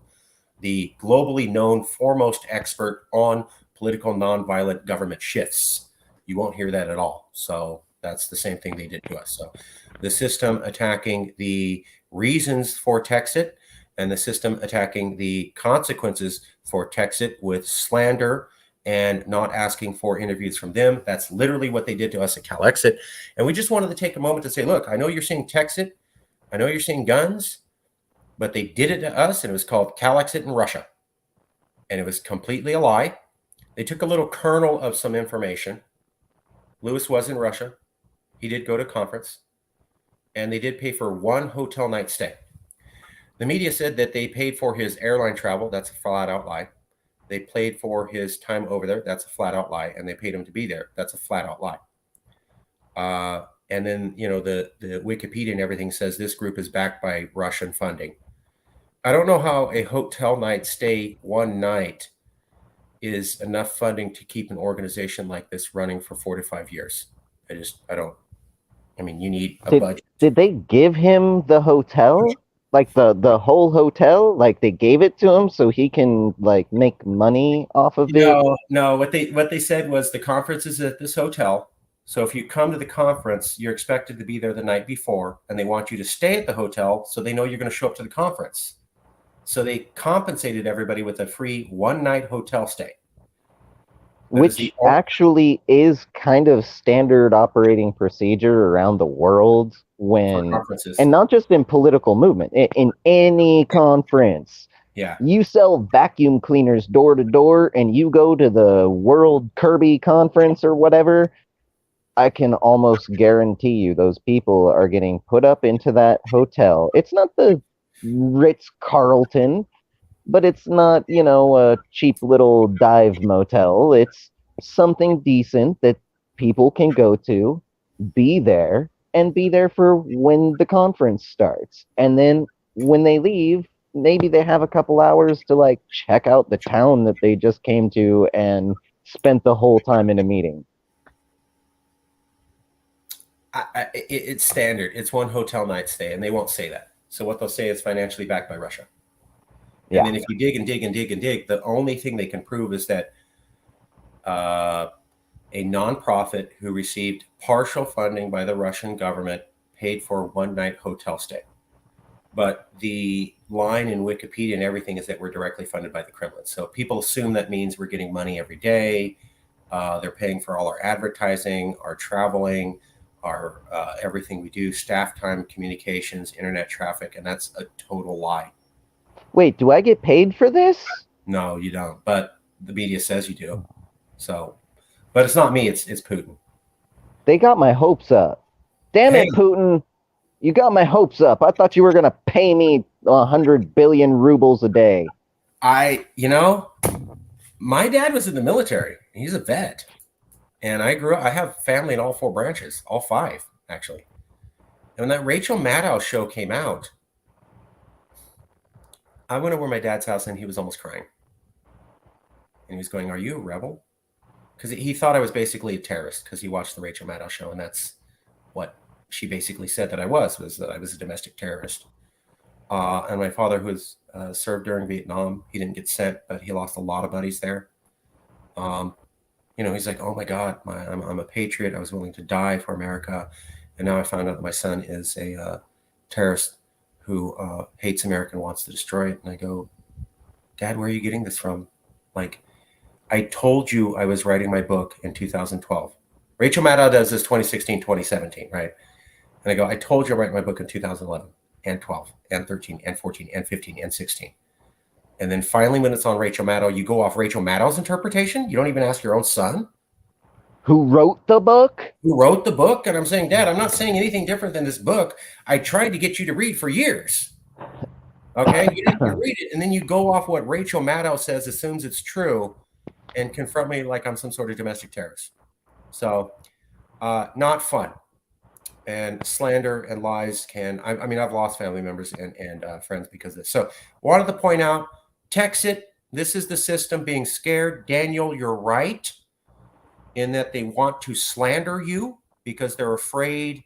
the globally known foremost expert on political nonviolent government shifts. You won't hear that at all. So that's the same thing they did to us. So the system attacking the reasons for Texit, and the system attacking the consequences for Texit with slander and not asking for interviews from them. That's literally what they did to us at Calexit. And we just wanted to take a moment to say, look, I know you're seeing Texit, I know you're seeing guns, but they did it to us, and it was called Calexit in Russia. And it was completely a lie. They took a little kernel of some information. Lewis was in Russia. He did go to conference, and they did pay for 1 hotel night stay. The media said that they paid for his airline travel. That's a flat out lie. They paid for his time over there. That's a flat out lie. And they paid him to be there. That's a flat out lie. And then, the Wikipedia and everything says this group is backed by Russian funding. I don't know how a hotel night stay 1 night is enough funding to keep an organization like this running for 4 to 5 years. You need a budget. Did they give him the hotel? Like the whole hotel? Like they gave it to him so he can make money off of it? No. What they said was the conference is at this hotel. So if you come to the conference, you're expected to be there the night before, and they want you to stay at the hotel so they know you're going to show up to the conference. So they compensated everybody with a free 1 night hotel stay. which actually is kind of standard operating procedure around the world when, conferences. and not just in political movement, in any conference. Yeah. You sell vacuum cleaners door to door and you go to the World Kirby conference or whatever, I can almost guarantee you those people are getting put up into that hotel. It's not the Ritz-Carlton, but it's not, you know, a cheap little dive motel. It's something decent that people can go to, be there, and be there for when the conference starts. And then when they leave, maybe they have a couple hours to like check out the town that they just came to and spent the whole time in a meeting. It's standard. It's one hotel night stay, and they won't say that. So what they'll say is financially backed by Russia. Yeah. And then if you dig and dig and dig and dig, the only thing they can prove is that a nonprofit who received partial funding by the Russian government paid for a one-night hotel stay. But the line in Wikipedia and everything is that we're directly funded by the Kremlin. So people assume that means we're getting money every day. They're paying for all our advertising, our traveling, our everything we do, staff time, communications, internet traffic, and that's a total lie. Wait, do I get paid for this? No, you don't. But the media says you do. So, but it's not me. It's Putin. They got my hopes up. Damn it, Putin! You got my hopes up. I thought you were gonna pay me 100 billion rubles a day. You know, my dad was in the military. He's a vet, and I have family in all 4 branches, all 5 actually. And when that Rachel Maddow show came out, I went over to my dad's house and he was almost crying. And he was going, "Are you a rebel?" Because he thought I was basically a terrorist because he watched the Rachel Maddow show, and that's what she basically said that I was that I was a domestic terrorist. And my father, who was served during Vietnam, he didn't get sent, but he lost a lot of buddies there. You know, he's like, "Oh my God, I'm a patriot. I was willing to die for America." And now I found out that my son is a terrorist who hates America and wants to destroy it. And I go, "Dad, where are you getting this from?" Like, I told you I was writing my book in 2012. Rachel Maddow does this 2016, 2017, right? And I go, "I told you I write my book in 2011 and 12 and 13 and 14 and 15 and 16. And then finally, when it's on Rachel Maddow, you go off Rachel Maddow's interpretation. You don't even ask your own son. Who wrote the book? Who wrote the book? And I'm saying, "Dad, I'm not saying anything different than this book I tried to get you to read for years." Okay, you didn't read it, and then you go off what Rachel Maddow says, assumes it's true, and confront me like I'm some sort of domestic terrorist. So, not fun. And slander and lies can, I mean, I've lost family members and friends because of this. So, wanted to point out, Texit, this is the system being scared. Daniel, you're right in that they want to slander you because they're afraid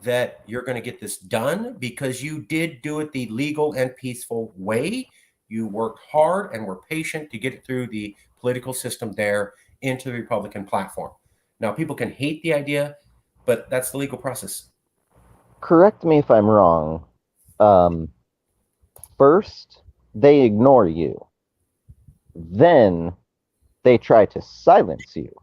that you're going to get this done because you did do it the legal and peaceful way. You worked hard and were patient to get it through the political system there into the Republican platform. Now, people can hate the idea, but that's the legal process. Correct me if I'm wrong. First, they ignore you. Then, they try to silence you.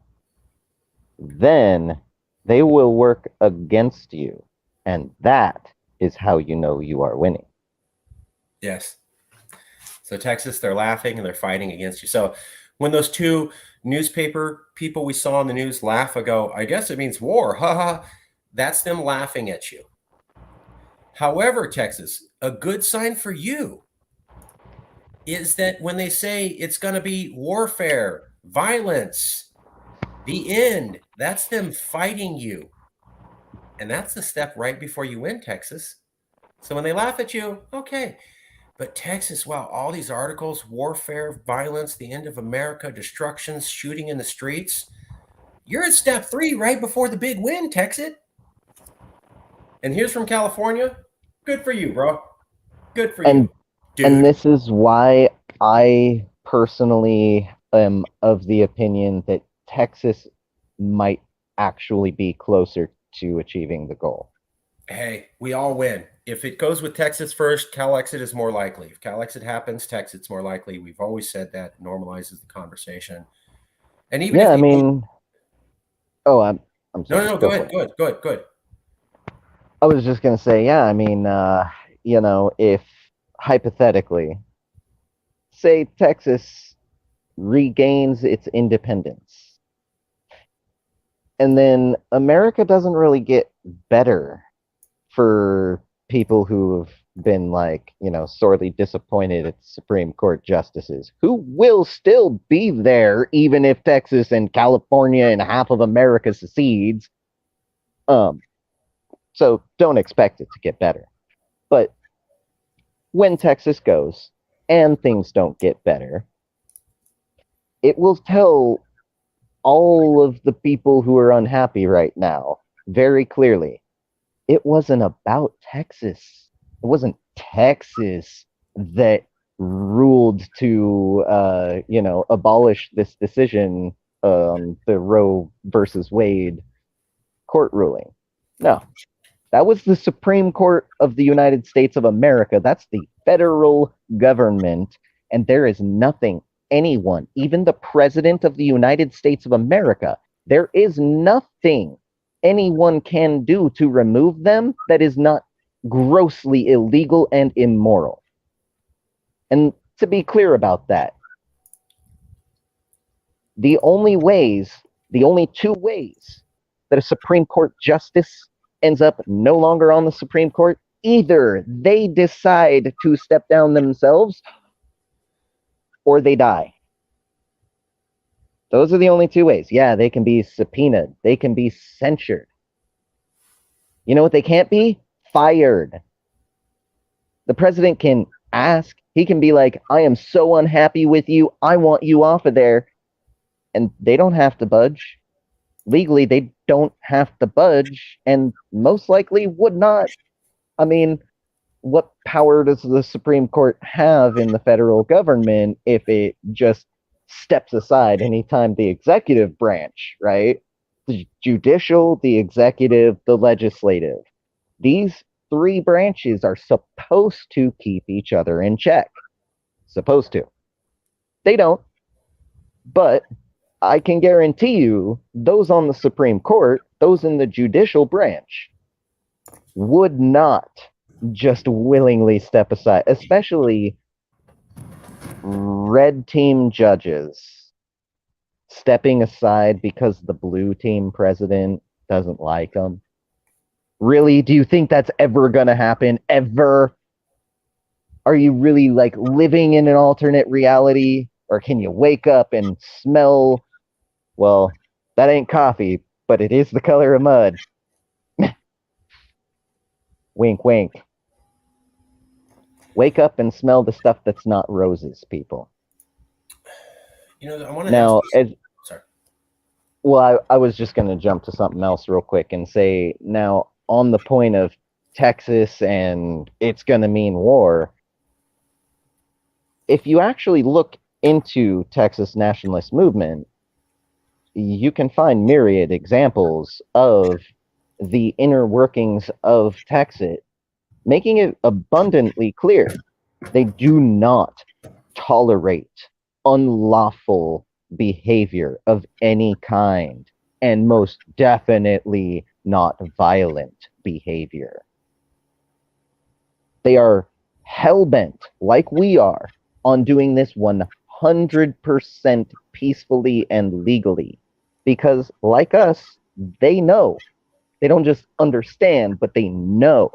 Then, they will work against you. And that is how you know you are winning. Yes. So Texas, they're laughing and they're fighting against you. So when those 2 newspaper people we saw on the news laugh, I go, "I guess it means war." Ha. That's them laughing at you. However, Texas, a good sign for you is that when they say it's going to be warfare, violence, the end, that's them fighting you. And that's the step right before you win, Texas. So when they laugh at you, okay. But Texas, wow, all these articles, warfare, violence, the end of America, destructions, shooting in the streets. You're at step 3 right before the big win, Texit. And here's from California. Good for you, bro. Good for you, dude. And this is why I personally am of the opinion that Texas might actually be closer to achieving the goal. Hey, we all win. If it goes with Texas first, Calexit is more likely. If Calexit happens, Texit's more likely. We've always said that. It normalizes the conversation. And even Yeah, if I you don't, mean, oh, I'm no, sorry. no, no, Go go for ahead. it. Good. I was just gonna say, yeah, I mean, if hypothetically, say Texas regains its independence, and then America doesn't really get better for people who have been like, sorely disappointed at Supreme Court justices who will still be there even if Texas and California and half of America secedes. So don't expect it to get better. But when Texas goes and things don't get better, it will tell all of the people who are unhappy right now very clearly it wasn't about Texas. It wasn't Texas that ruled to, abolish this decision, the Roe versus Wade court ruling. No, that was the Supreme Court of the United States of America. That's the federal government. And there is nothing anyone, even the President of the United States of America, there is nothing anyone can do to remove them that is not grossly illegal and immoral. And to be clear about that, the only two ways that a Supreme Court justice ends up no longer on the Supreme Court, either they decide to step down themselves or they die. Those are the only two ways. Yeah, they can be subpoenaed. They can be censured. You know what they can't be? Fired. The president can ask. He can be like, I am so unhappy with you. I want you off of there. And they don't have to budge. Legally, they don't have to budge and most likely would not. I mean, what power does the Supreme Court have in the federal government if it just steps aside anytime the executive branch, right? The judicial, the executive, the legislative. These three branches are supposed to keep each other in check. Supposed to. They don't. But I can guarantee you, those on the Supreme Court, those in the judicial branch, would not just willingly step aside, especially red team judges stepping aside because the blue team president doesn't like them. Really? Do you think that's ever going to happen? Ever? Are you really like living in an alternate reality? Or can you wake up and smell, well, that ain't coffee, but it is the color of mud. Wink, wink. Wake up and smell the stuff that's not roses, people. I want to now, sorry. Well, I was just going to jump to something else real quick and say, now, on the point of Texas and it's going to mean war, if you actually look into Texas nationalist movement, you can find myriad examples of the inner workings of Texit, making it abundantly clear they do not tolerate unlawful behavior of any kind, and most definitely not violent behavior. They are hell-bent, like we are, on doing this 100% peacefully and legally. Because, like us, they know. They don't just understand, but they know.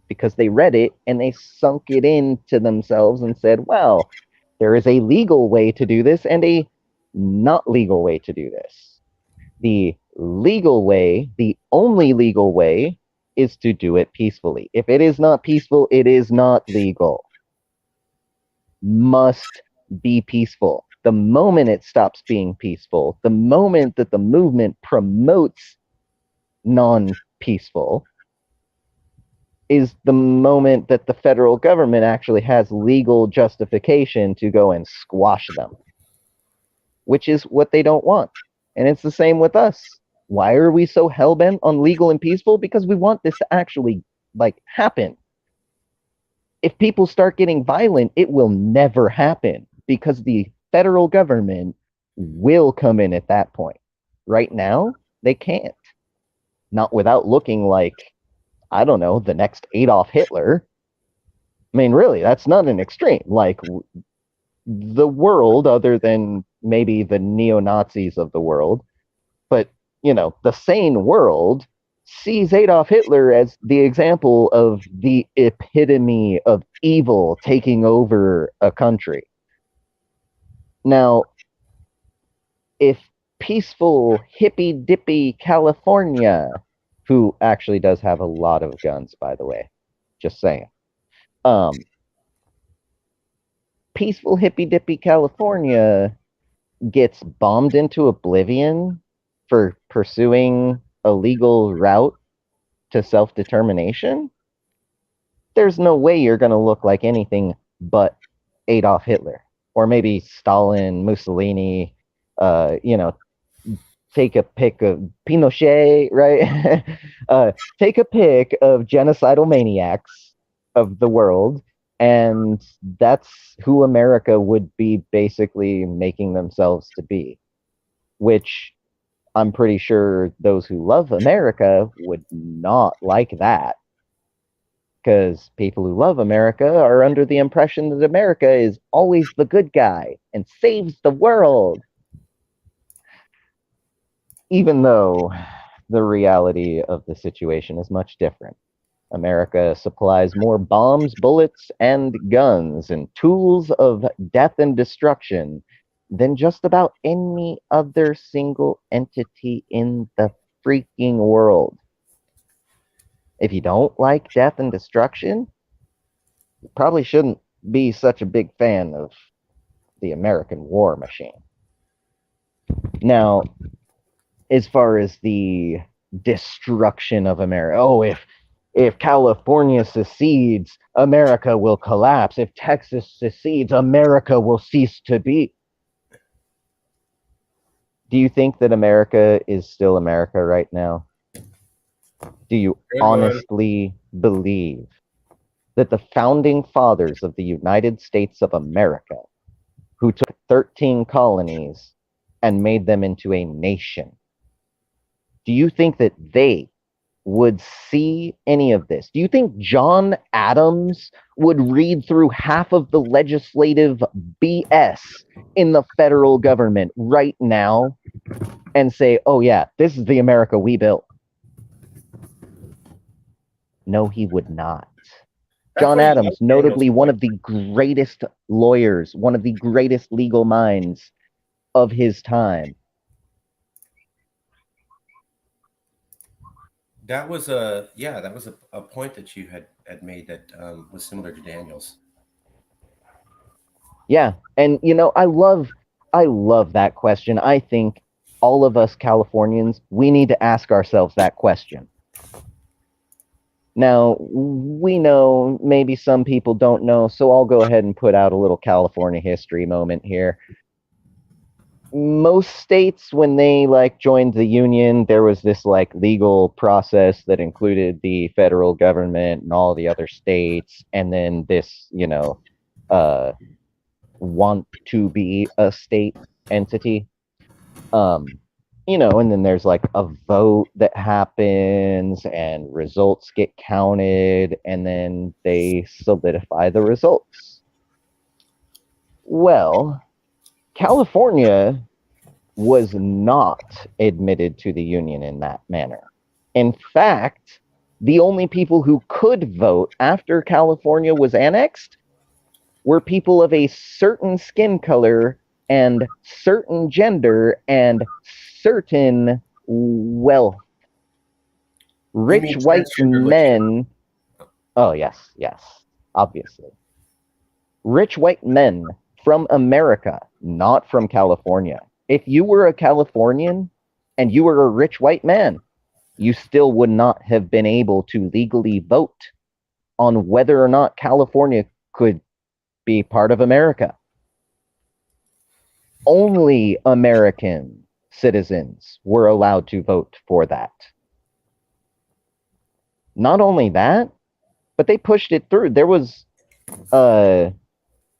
Because they read it and they sunk it into themselves and said, well, there is a legal way to do this and a not legal way to do this. The legal way, the only legal way, is to do it peacefully. If it is not peaceful, it is not legal. Must be peaceful. The moment it stops being peaceful, the moment that the movement promotes non-peaceful, is the moment that the federal government actually has legal justification to go and squash them, which is what they don't want. And it's the same with us. Why are we so hell-bent on legal and peaceful? Because we want this to actually, happen. If people start getting violent, it will never happen because the federal government will come in at that point. Right now, they can't. Not without looking like, I don't know, the next Adolf Hitler. I mean, really, that's not an extreme. Like, the world, other than maybe the neo-Nazis of the world, but, you know, the sane world sees Adolf Hitler as the example of the epitome of evil taking over a country. Now, if peaceful, hippy-dippy California, who actually does have a lot of guns, by the way, just saying, peaceful, hippy-dippy California gets bombed into oblivion for pursuing a legal route to self-determination, there's no way you're going to look like anything but Adolf Hitler, or maybe Stalin, Mussolini, you know, take a pick of Pinochet, right? Take a pick of genocidal maniacs of the world, and that's who America would be basically making themselves to be, which I'm pretty sure those who love America would not like that, because people who love America are under the impression that America is always the good guy and saves the world. Even though the reality of the situation is much different. America supplies more bombs, bullets, and guns and tools of death and destruction than just about any other single entity in the freaking world. If you don't like death and destruction, you probably shouldn't be such a big fan of the American war machine. Now, as far as the destruction of America, oh, if California secedes, America will collapse. If Texas secedes, America will cease to be. Do you think that America is still America right now? Do you honestly believe that the founding fathers of the United States of America, who took 13 colonies and made them into a nation, do you think that they would see any of this? Do you think John Adams would read through half of the legislative BS in the federal government right now and say, oh yeah, this is the America we built? No, he would not. John Adams, notably one of the greatest lawyers, one of the greatest legal minds of his time. That was a point that you had made that was similar to Daniel's. Yeah, and you know, I love that question. I think all of us Californians, we need to ask ourselves that question. Now, we know maybe some people don't know, so I'll go ahead and put out a little California history moment here. Most states, when they joined the union, there was this legal process that included the federal government and all the other states, and then this, want to be a state entity. And then there's a vote that happens and results get counted, and then they solidify the results. Well, California was not admitted to the union in that manner. In fact, the only people who could vote after California was annexed were people of a certain skin color and certain gender and certain wealth. Rich white men. Oh, yes, obviously. Rich white men from America, not from California. If you were a Californian and you were a rich white man, you still would not have been able to legally vote on whether or not California could be part of America. Only American citizens were allowed to vote for that. Not only that, but they pushed it through. There was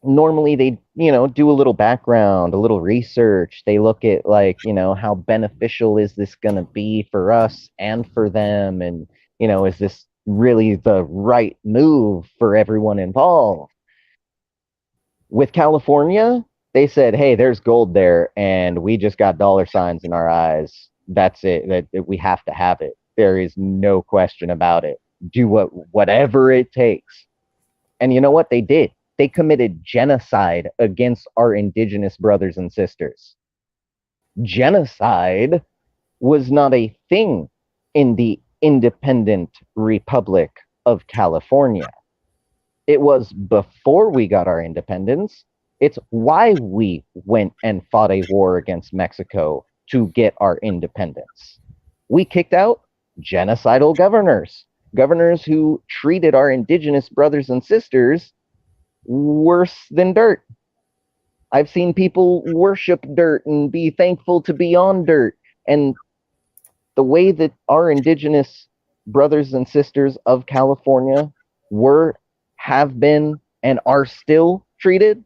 normally they, do a little background, a little research. They look at, like, how beneficial is this going to be for us and for them? And, is this really the right move for everyone involved? With California, they said, hey, there's gold there, and we just got dollar signs in our eyes. That's it. That we have to have it. There is no question about it. Do whatever it takes. And you know what they did? They committed genocide against our indigenous brothers and sisters. Genocide was not a thing in the independent Republic of California. It was before we got our independence. It's why we went and fought a war against Mexico to get our independence. We kicked out genocidal governors who treated our indigenous brothers and sisters worse than dirt. I've seen people worship dirt and be thankful to be on dirt. And the way that our indigenous brothers and sisters of California have been, and are still treated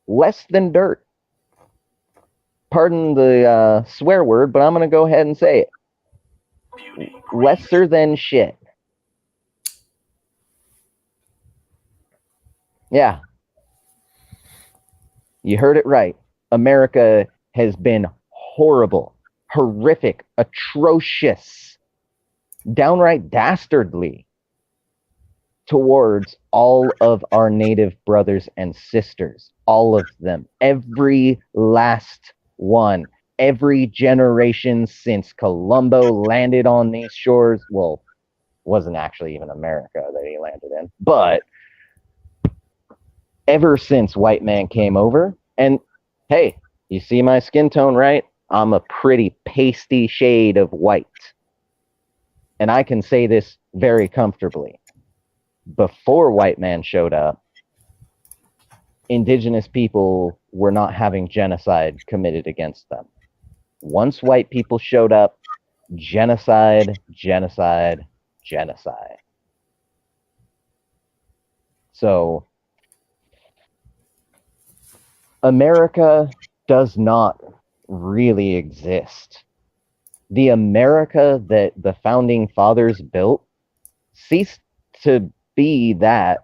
less than dirt. Pardon the swear word, but I'm going to go ahead and say it. Lesser than shit. Yeah. You heard it right. America has been horrible, horrific, atrocious, downright dastardly towards all of our native brothers and sisters. All of them. Every last one. Every generation since Columbo landed on these shores. Well, wasn't actually even America that he landed in. But ever since white man came over, and hey, you see my skin tone, right? I'm a pretty pasty shade of white. And I can say this very comfortably. Before white man showed up, indigenous people were not having genocide committed against them. Once white people showed up, genocide. So America does not really exist. The America that the founding fathers built ceased to be that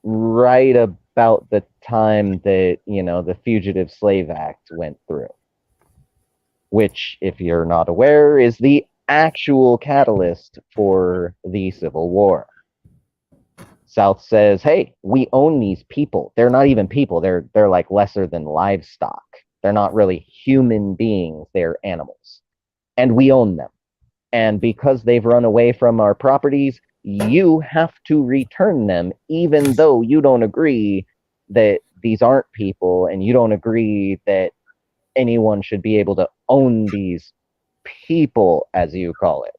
right about the time that, the Fugitive Slave Act went through. Which, if you're not aware, is the actual catalyst for the Civil War. South says, hey, we own these people. They're not even people. They're like lesser than livestock. They're not really human beings. They're animals. And we own them. And because they've run away from our properties, you have to return them, even though you don't agree that these aren't people, and you don't agree that anyone should be able to own these people, as you call it.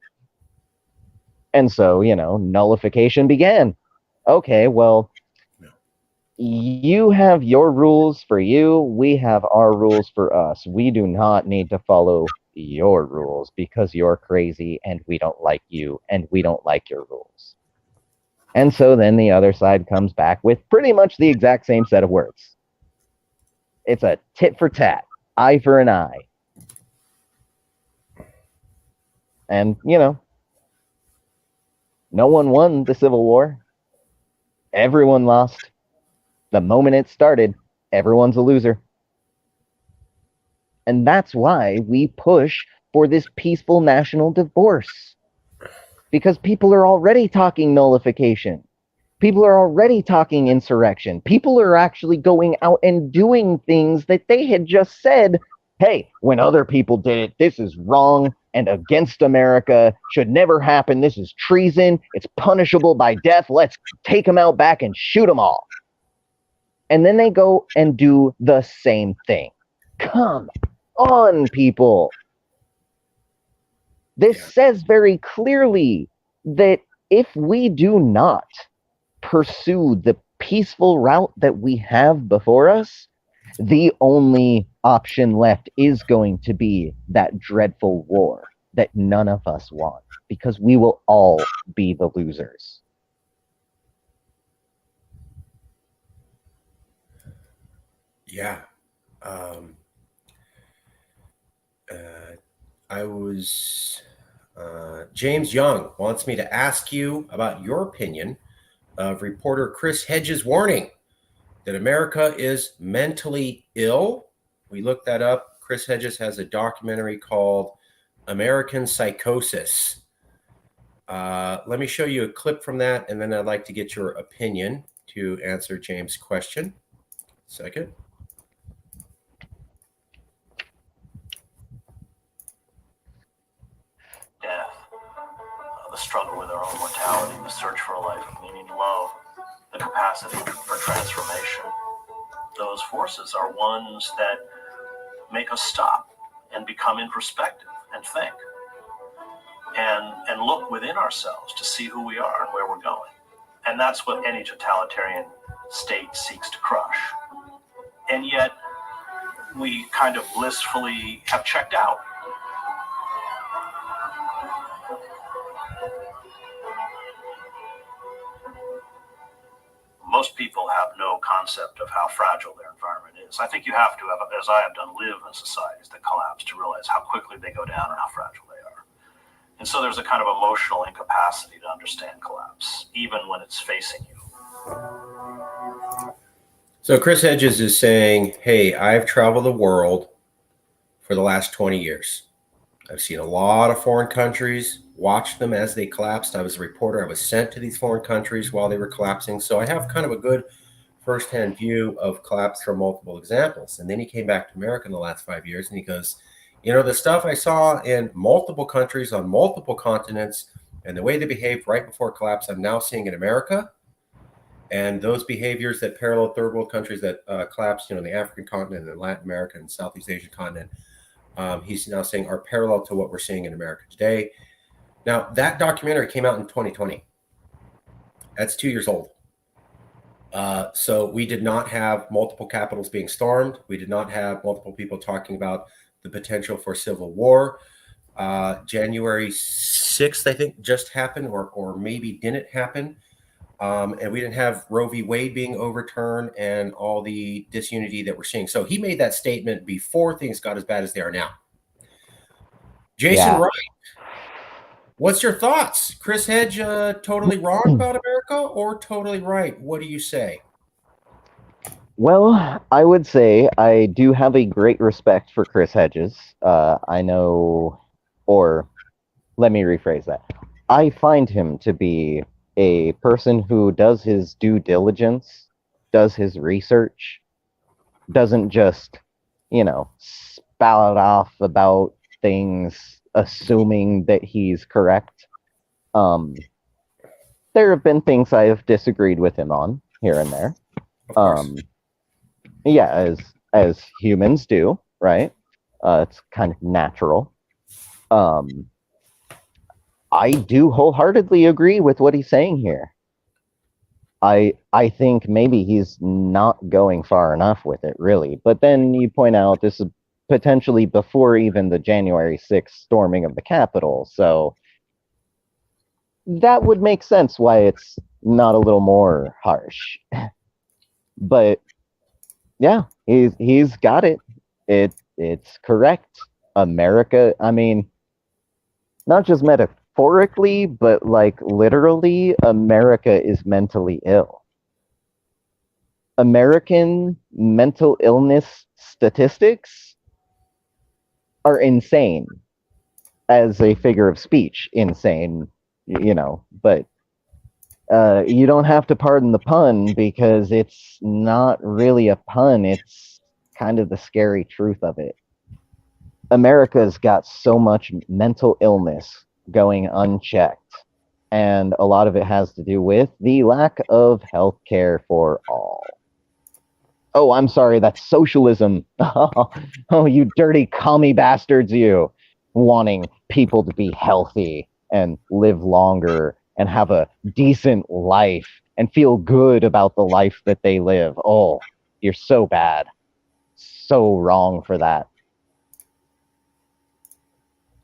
And so, nullification began. Okay, well, you have your rules for you. We have our rules for us. We do not need to follow your rules because you're crazy and we don't like you and we don't like your rules. And so then the other side comes back with pretty much the exact same set of words. It's a tit for tat, eye for an eye. And, no one won the Civil War. Everyone lost. The moment it started, everyone's a loser. And that's why we push for this peaceful national divorce. Because people are already talking nullification. People are already talking insurrection. People are actually going out and doing things that they had just said, hey, when other people did it, this is wrong and against America, should never happen. This is treason. It's punishable by death. Let's take them out back and shoot them all. And then they go and do the same thing. Come on, people. This says very clearly that if we do not pursue the peaceful route that we have before us, the only option left is going to be that dreadful war that none of us want, because we will all be the losers. Yeah. Um, I was. James Young wants me to ask you about your opinion of reporter Chris Hedges' warning that America is mentally ill. We looked that up. Chris Hedges has a documentary called American Psychosis. Let me show you a clip from that, and then I'd like to get your opinion to answer James' question. Second. Death, the struggle with our own mortality, the search for a life of meaning and love, the capacity for transformation. Those forces are ones that make us stop and become introspective and think and look within ourselves to see who we are and where we're going. And that's what any totalitarian state seeks to crush. And yet we kind of blissfully have checked out. Most people have no concept of how fragile their environment is. I think you have to, as I have done, live in societies that collapse to realize how quickly they go down and how fragile they are. And so there's a kind of emotional incapacity to understand collapse, even when it's facing you. So Chris Hedges is saying, hey, I've traveled the world for the last 20 years. I've seen a lot of foreign countries, watched them as they collapsed. I was a reporter. I was sent to these foreign countries while they were collapsing. So I have kind of a good firsthand view of collapse from multiple examples. And then he came back to America in the last 5 years and he goes, you know, the stuff I saw in multiple countries on multiple continents and the way they behaved right before collapse, I'm now seeing in America. And those behaviors that parallel third world countries that collapsed, you know, in the African continent and Latin America and Southeast Asian continent, he's now saying are parallel to what we're seeing in America today. Now, that documentary came out in 2020. That's 2 years old. So we did not have multiple capitals being stormed. We did not have multiple people talking about the potential for civil war. January 6th, I think, just happened or maybe didn't happen. And we didn't have Roe v. Wade being overturned and all the disunity that we're seeing. So he made that statement before things got as bad as they are now. Jason Wright, what's your thoughts? Chris Hedge totally wrong about America or totally right? What do you say? Well, I would say I do have a great respect for Chris Hedges. I know, or let me rephrase that. I find him to be a person who does his due diligence, does his research, doesn't just, you know, spout off about things assuming that he's correct. There have been things I have disagreed with him on here and there. Yeah, as humans do, right? It's kind of natural. I do wholeheartedly agree with what he's saying here. I think maybe he's not going far enough with it, really. But then you point out this is potentially before even the January 6th storming of the Capitol, so that would make sense why it's not a little more harsh. But yeah, he's got it. It's correct. America, I mean, not just metaphorically, but like literally, America is mentally ill. American mental illness statistics are insane. As a figure of speech, insane, you know, but you don't have to pardon the pun because it's not really a pun. It's kind of the scary truth of it. America's got so much mental illness going unchecked, and a lot of it has to do with the lack of health care for all. Oh, I'm sorry, that's socialism. Oh, you dirty commie bastards, you. Wanting people to be healthy and live longer and have a decent life and feel good about the life that they live. Oh, you're so bad. So wrong for that.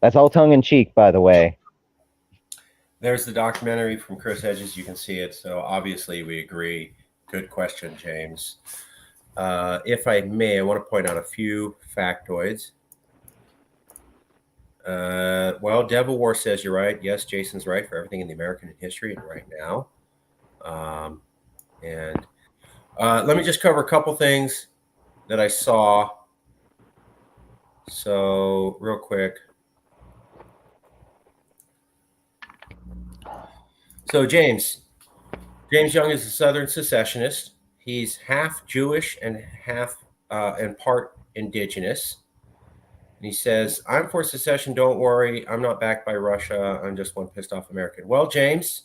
That's all tongue in cheek, by the way. There's the documentary from Chris Hedges. You can see it. So obviously we agree. Good question, James. if I may, I want to point out a few factoids. Well, Devil War says you're right. Yes, Jason's right for everything in the American history and right now. And let me just cover a couple things that I saw. So real quick. So James Young is a Southern secessionist. He's half Jewish and half and part indigenous. And he says, I'm for secession. Don't worry. I'm not backed by Russia. I'm just one pissed off American. Well, James,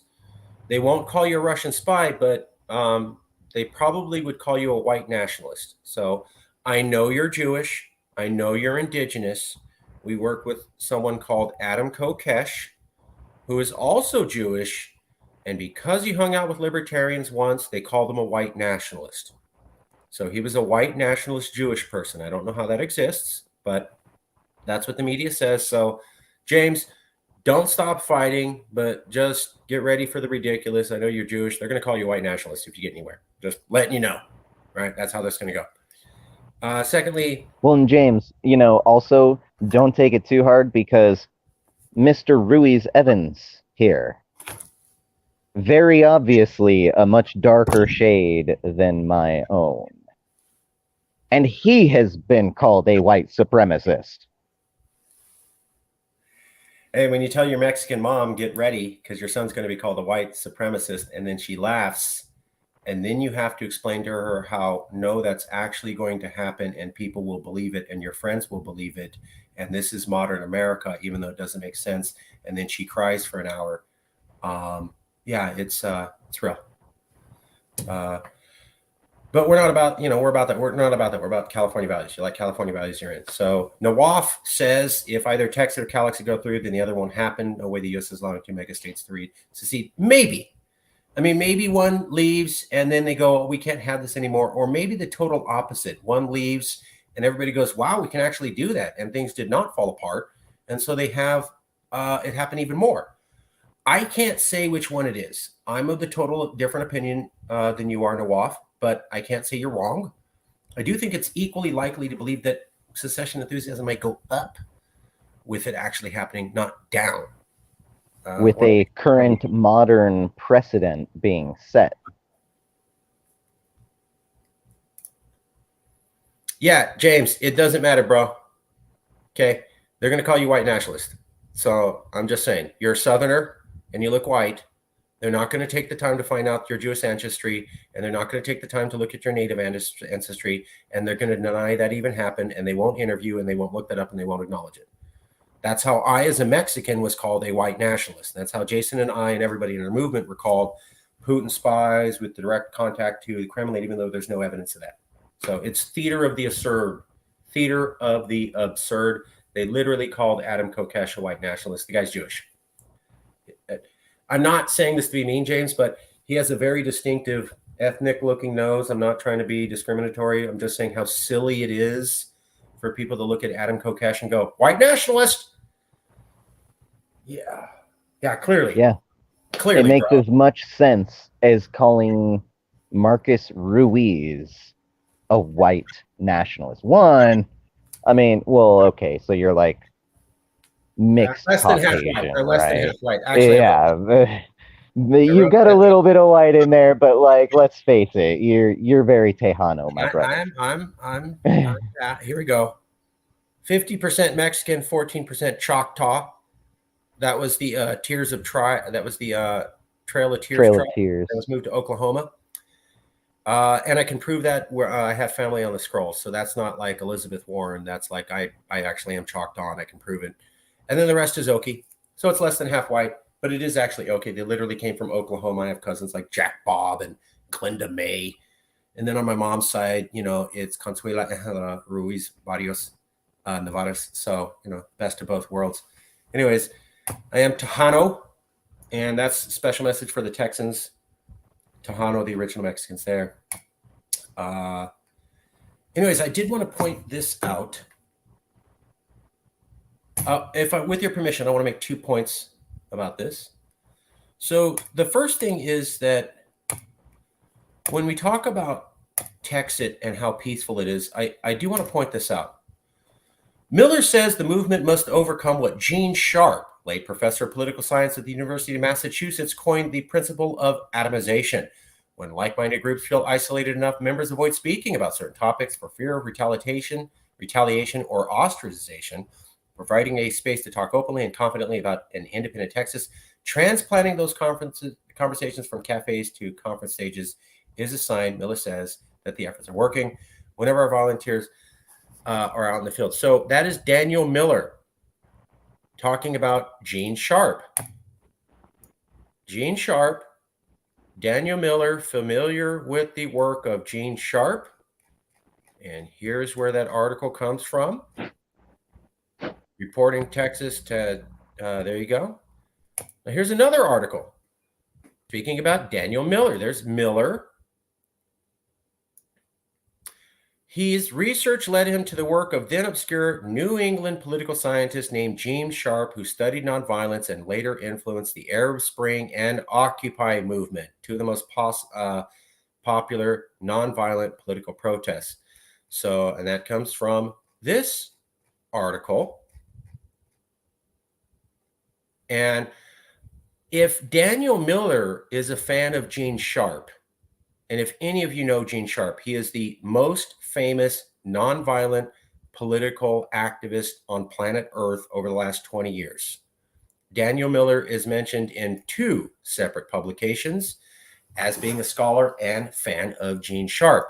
they won't call you a Russian spy, but they probably would call you a white nationalist. So I know you're Jewish. I know you're indigenous. We work with someone called Adam Kokesh, who is also Jewish. And because he hung out with libertarians once, they called him a white nationalist. So he was a white nationalist Jewish person. I don't know how that exists, but that's what the media says. So, James, don't stop fighting, but just get ready for the ridiculous. I know you're Jewish. They're going to call you a white nationalist if you get anywhere. Just letting you know, right? That's how this is going to go. Secondly, well, and James, also don't take it too hard because Mr. Ruiz Evans here, very obviously a much darker shade than my own. And he has been called a white supremacist. Hey, when you tell your Mexican mom, get ready, because your son's going to be called a white supremacist, and then she laughs, and then you have to explain to her how, no, that's actually going to happen, and people will believe it, and your friends will believe it, and this is modern America, even though it doesn't make sense, and then she cries for an hour. Yeah, it's real. But we're not about, we're about that. We're not about that. We're about California values. You like California values, you're in. So Nawaf says if either Texit or Calexit go through, then the other won't happen. No way the U.S. is allowing two mega states to secede. Maybe. I mean, maybe one leaves and then they go, we can't have this anymore. Or maybe the total opposite. One leaves and everybody goes, wow, we can actually do that. And things did not fall apart. And so they have it happen even more. I can't say which one it is. I'm of the total different opinion than you are, Nawaf. But I can't say you're wrong. I do think it's equally likely to believe that secession enthusiasm might go up with it actually happening, not down. With a current modern precedent being set. Yeah, James, it doesn't matter, bro. Okay? They're going to call you white nationalist. So I'm just saying, you're a Southerner and you look white. They're not going to take the time to find out your Jewish ancestry, and they're not going to take the time to look at your native ancestry, and they're going to deny that even happened, and they won't interview, and they won't look that up, and they won't acknowledge it. That's how I, as a Mexican, was called a white nationalist. That's how Jason and I and everybody in our movement were called Putin spies with direct contact to the Kremlin, even though there's no evidence of that. So it's theater of the absurd. Theater of the absurd. They literally called Adam Kokesh a white nationalist. The guy's Jewish. I'm not saying this to be mean, James, but he has a very distinctive ethnic-looking nose. I'm not trying to be discriminatory. I'm just saying how silly it is for people to look at Adam Kokesh and go, white nationalist? Yeah. Yeah, clearly. Yeah. Clearly, it makes bro. as much sense as calling Marcus Ruiz a white nationalist. One, I mean, well, okay, so you're like mixed less than half Caucasian, white. Or less right? than half white. Actually, yeah, you've got a little bit of white in there, but like, let's face it, you're very Tejano, my brother. I'm here we go. 50% Mexican, 14% Choctaw. That was the Tears of That was the Trail of Tears. Trail of Tears. That was moved to Oklahoma. And I can prove that where I have family on the scroll. So that's not like Elizabeth Warren. That's like I actually am Choctaw and I can prove it. And then the rest is Okie. So it's less than half white, but it is actually Okie. They literally came from Oklahoma. I have cousins like Jack Bob and Glenda May. And then on my mom's side, it's Consuela Ruiz Barrios Nevares. So, best of both worlds. Anyways, I am Tejano, and that's a special message for the Texans. Tejano, the original Mexicans there. Anyways, I did want to point this out. With your permission, I want to make 2 points about this. So the first thing is that when we talk about Texit and how peaceful it is, I do want to point this out. Miller says the movement must overcome what Gene Sharp, late professor of political science at the University of Massachusetts, coined the principle of atomization. When like-minded groups feel isolated enough, members avoid speaking about certain topics for fear of retaliation, or ostracization. Providing a space to talk openly and confidently about an independent Texas, transplanting those conversations from cafes to conference stages is a sign, Miller says, that the efforts are working. Whenever our volunteers are out in the field. So that is Daniel Miller talking about Gene Sharp. Gene Sharp, Daniel Miller, familiar with the work of Gene Sharp. And here's where that article comes from. Reporting Texas to, there you go. Now here's another article speaking about Daniel Miller. There's Miller. His research led him to the work of then obscure New England political scientist named Gene Sharp, who studied nonviolence and later influenced the Arab Spring and Occupy movement, two of the most popular nonviolent political protests. So, and that comes from this article. And if Daniel Miller is a fan of Gene Sharp, and if any of you know Gene Sharp, he is the most famous nonviolent political activist on planet Earth over the last 20 years. Daniel Miller is mentioned in 2 separate publications as being a scholar and fan of Gene Sharp.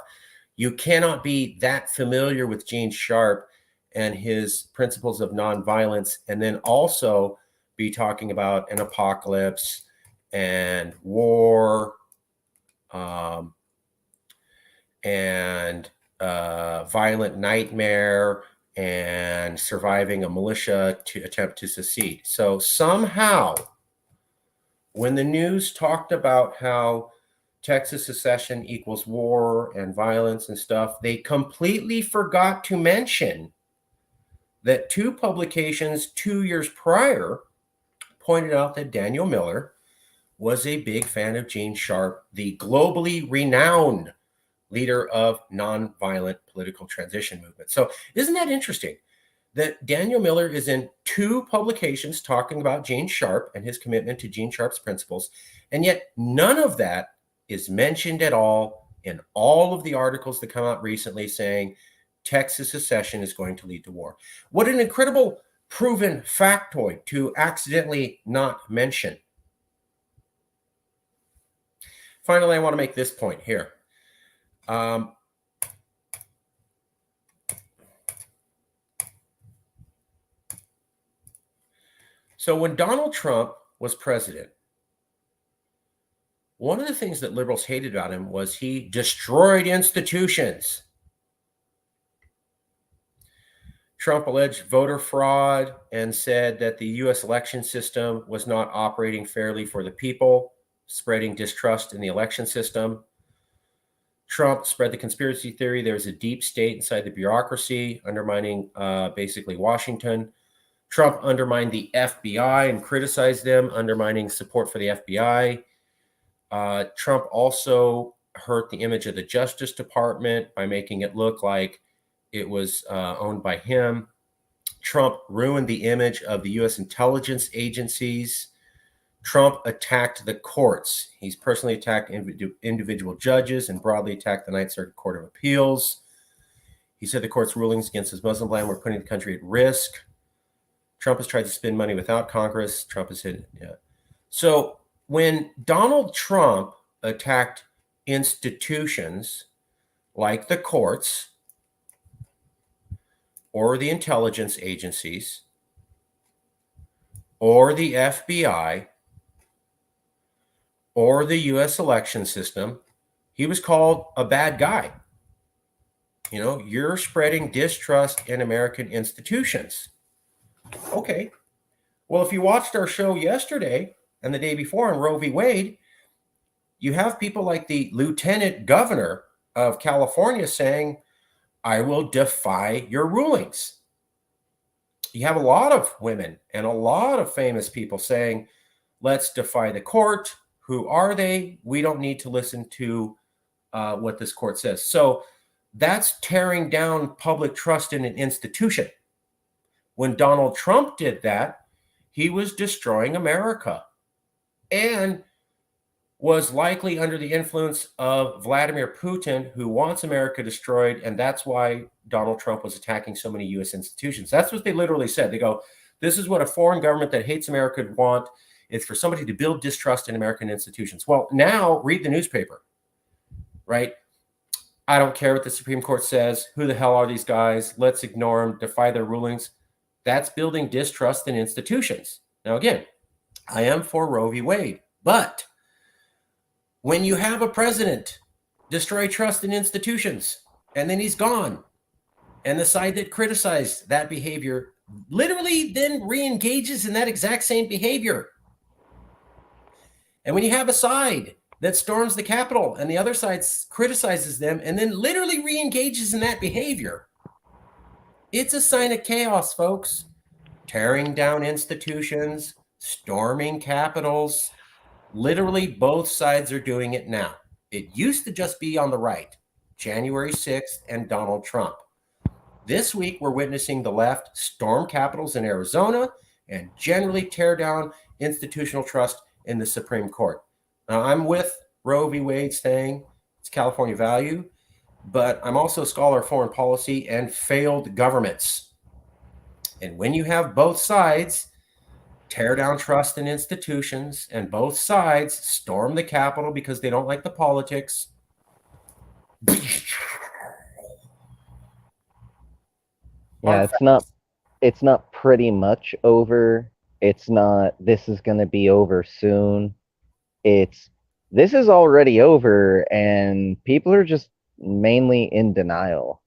You cannot be that familiar with Gene Sharp and his principles of nonviolence and then also be talking about an apocalypse and war, and violent nightmare and surviving a militia to attempt to secede. So somehow, when the news talked about how Texas secession equals war and violence and stuff, they completely forgot to mention that 2 publications 2 years prior pointed out that Daniel Miller was a big fan of Gene Sharp, the globally renowned leader of nonviolent political transition movement. So isn't that interesting that Daniel Miller is in 2 publications talking about Gene Sharp and his commitment to Gene Sharp's principles, and yet none of that is mentioned at all in all of the articles that come out recently saying Texas secession is going to lead to war. What an incredible proven factoid to accidentally not mention. Finally, I want to make this point here. So when Donald Trump was president, one of the things that liberals hated about him was he destroyed institutions. Trump alleged voter fraud and said that the U.S. election system was not operating fairly for the people, spreading distrust in the election system. Trump spread the conspiracy theory there was a deep state inside the bureaucracy, undermining basically Washington. Trump undermined the FBI and criticized them, undermining support for the FBI. Trump also hurt the image of the Justice Department by making it look like it was owned by him. Trump ruined the image of the U.S. intelligence agencies. Trump attacked the courts. He's personally attacked individual judges and broadly attacked the Ninth Circuit Court of Appeals. He said the court's rulings against his Muslim ban were putting the country at risk. Trump has tried to spend money without Congress. Trump has hit, yeah. So when Donald Trump attacked institutions like the courts or the intelligence agencies or the FBI or the U.S. election system, he was called a bad guy. You know, you're spreading distrust in American institutions. Okay. Well, if you watched our show yesterday and the day before on Roe v. Wade, you have people like the lieutenant governor of California saying, I will defy your rulings. You have a lot of women and a lot of famous people saying, let's defy the court. Who are they? We don't need to listen to what this court says. So that's tearing down public trust in an institution. When Donald Trump did that, he was destroying America and was likely under the influence of Vladimir Putin, who wants America destroyed. And that's why Donald Trump was attacking so many U.S. institutions. That's what they literally said. They go, this is what a foreign government that hates America would want. It's for somebody to build distrust in American institutions. Well, now read the newspaper, right? I don't care what the Supreme Court says. Who the hell are these guys? Let's ignore them, defy their rulings. That's building distrust in institutions. Now, again, I am for Roe v. Wade, but when you have a president destroy trust in institutions and then he's gone, and the side that criticized that behavior literally then re-engages in that exact same behavior. And when you have a side that storms the Capitol and the other side criticizes them and then literally re-engages in that behavior, it's a sign of chaos, folks. Tearing down institutions, storming capitals. Literally both sides are doing it now. It used to just be on the right, January 6th and Donald Trump. This week, we're witnessing the left storm capitals in Arizona and generally tear down institutional trust in the Supreme Court. Now, I'm with Roe v. Wade saying it's California value, but I'm also a scholar of foreign policy and failed governments. And when you have both sides tear down trust in institutions and both sides storm the Capitol because they don't like the politics, Yeah, it's not pretty much over. It's not this is going to be over soon. This is already over and people are just mainly in denial.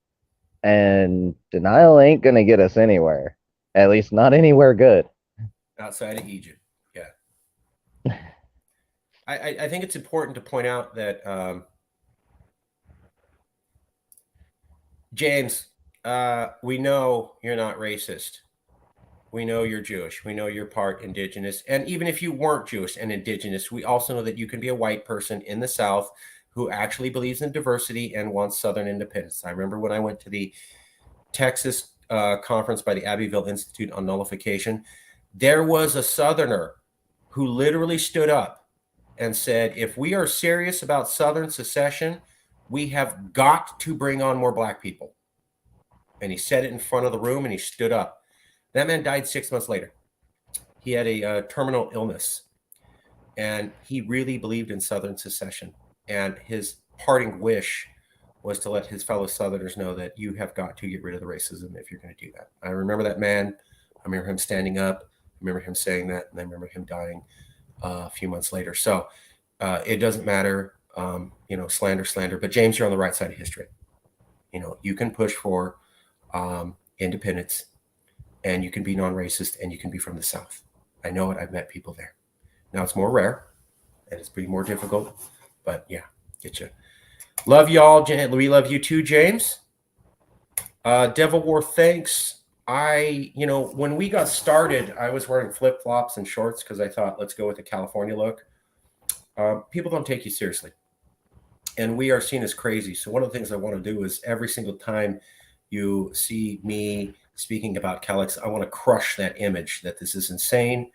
And denial ain't going to get us anywhere. At least not anywhere good. Outside of Egypt. Yeah. I think it's important to point out that James, we know you're not racist. We know you're Jewish. We know you're part indigenous. And even if you weren't Jewish and indigenous, we also know that you can be a white person in the South who actually believes in diversity and wants Southern independence. I remember when I went to the Texas conference by the Abbeville Institute on Nullification, there was a Southerner who literally stood up and said, if we are serious about Southern secession, we have got to bring on more Black people. And he said it in front of the room and he stood up. That man died 6 months later. He had a terminal illness and he really believed in Southern secession. And his parting wish was to let his fellow Southerners know that you have got to get rid of the racism if you're going to do that. I remember that man. I remember him standing up. I remember him saying that. And I remember him dying a few months later. So it doesn't matter, slander. But James, you're on the right side of history. You can push for independence and you can be non-racist and you can be from the South. I know it. I've met people there. Now it's more rare and it's pretty more difficult. But yeah, get you. Love y'all. We love you too, James. Devil War, thanks. When we got started, I was wearing flip-flops and shorts because I thought, let's go with the California look. People don't take you seriously. And we are seen as crazy. So one of the things I want to do is every single time you see me speaking about Calexit, I want to crush that image that this is insane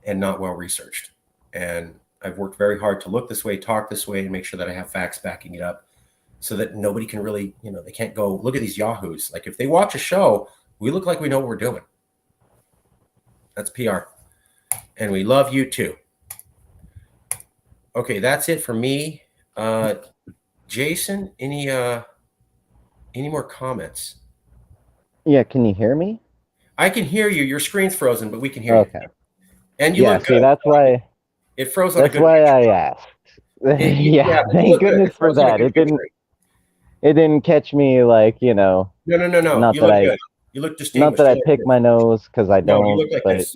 and not well-researched. And I've worked very hard to look this way, talk this way, and make sure that I have facts backing it up so that nobody can really, they can't go, look at these yahoos. Like if they watch a show, we look like we know what we're doing. That's PR. And we love you too. Okay, that's it for me. Jason, any more comments? Yeah, can you hear me? I can hear you. Your screen's frozen, but we can hear you. And you look see, good. that's why it froze on a good That's why picture. I asked. Thank goodness for that. It didn't catch me like, No. Not You that look good. You look distinguished. Not that I pick my nose because I don't, you look like but this.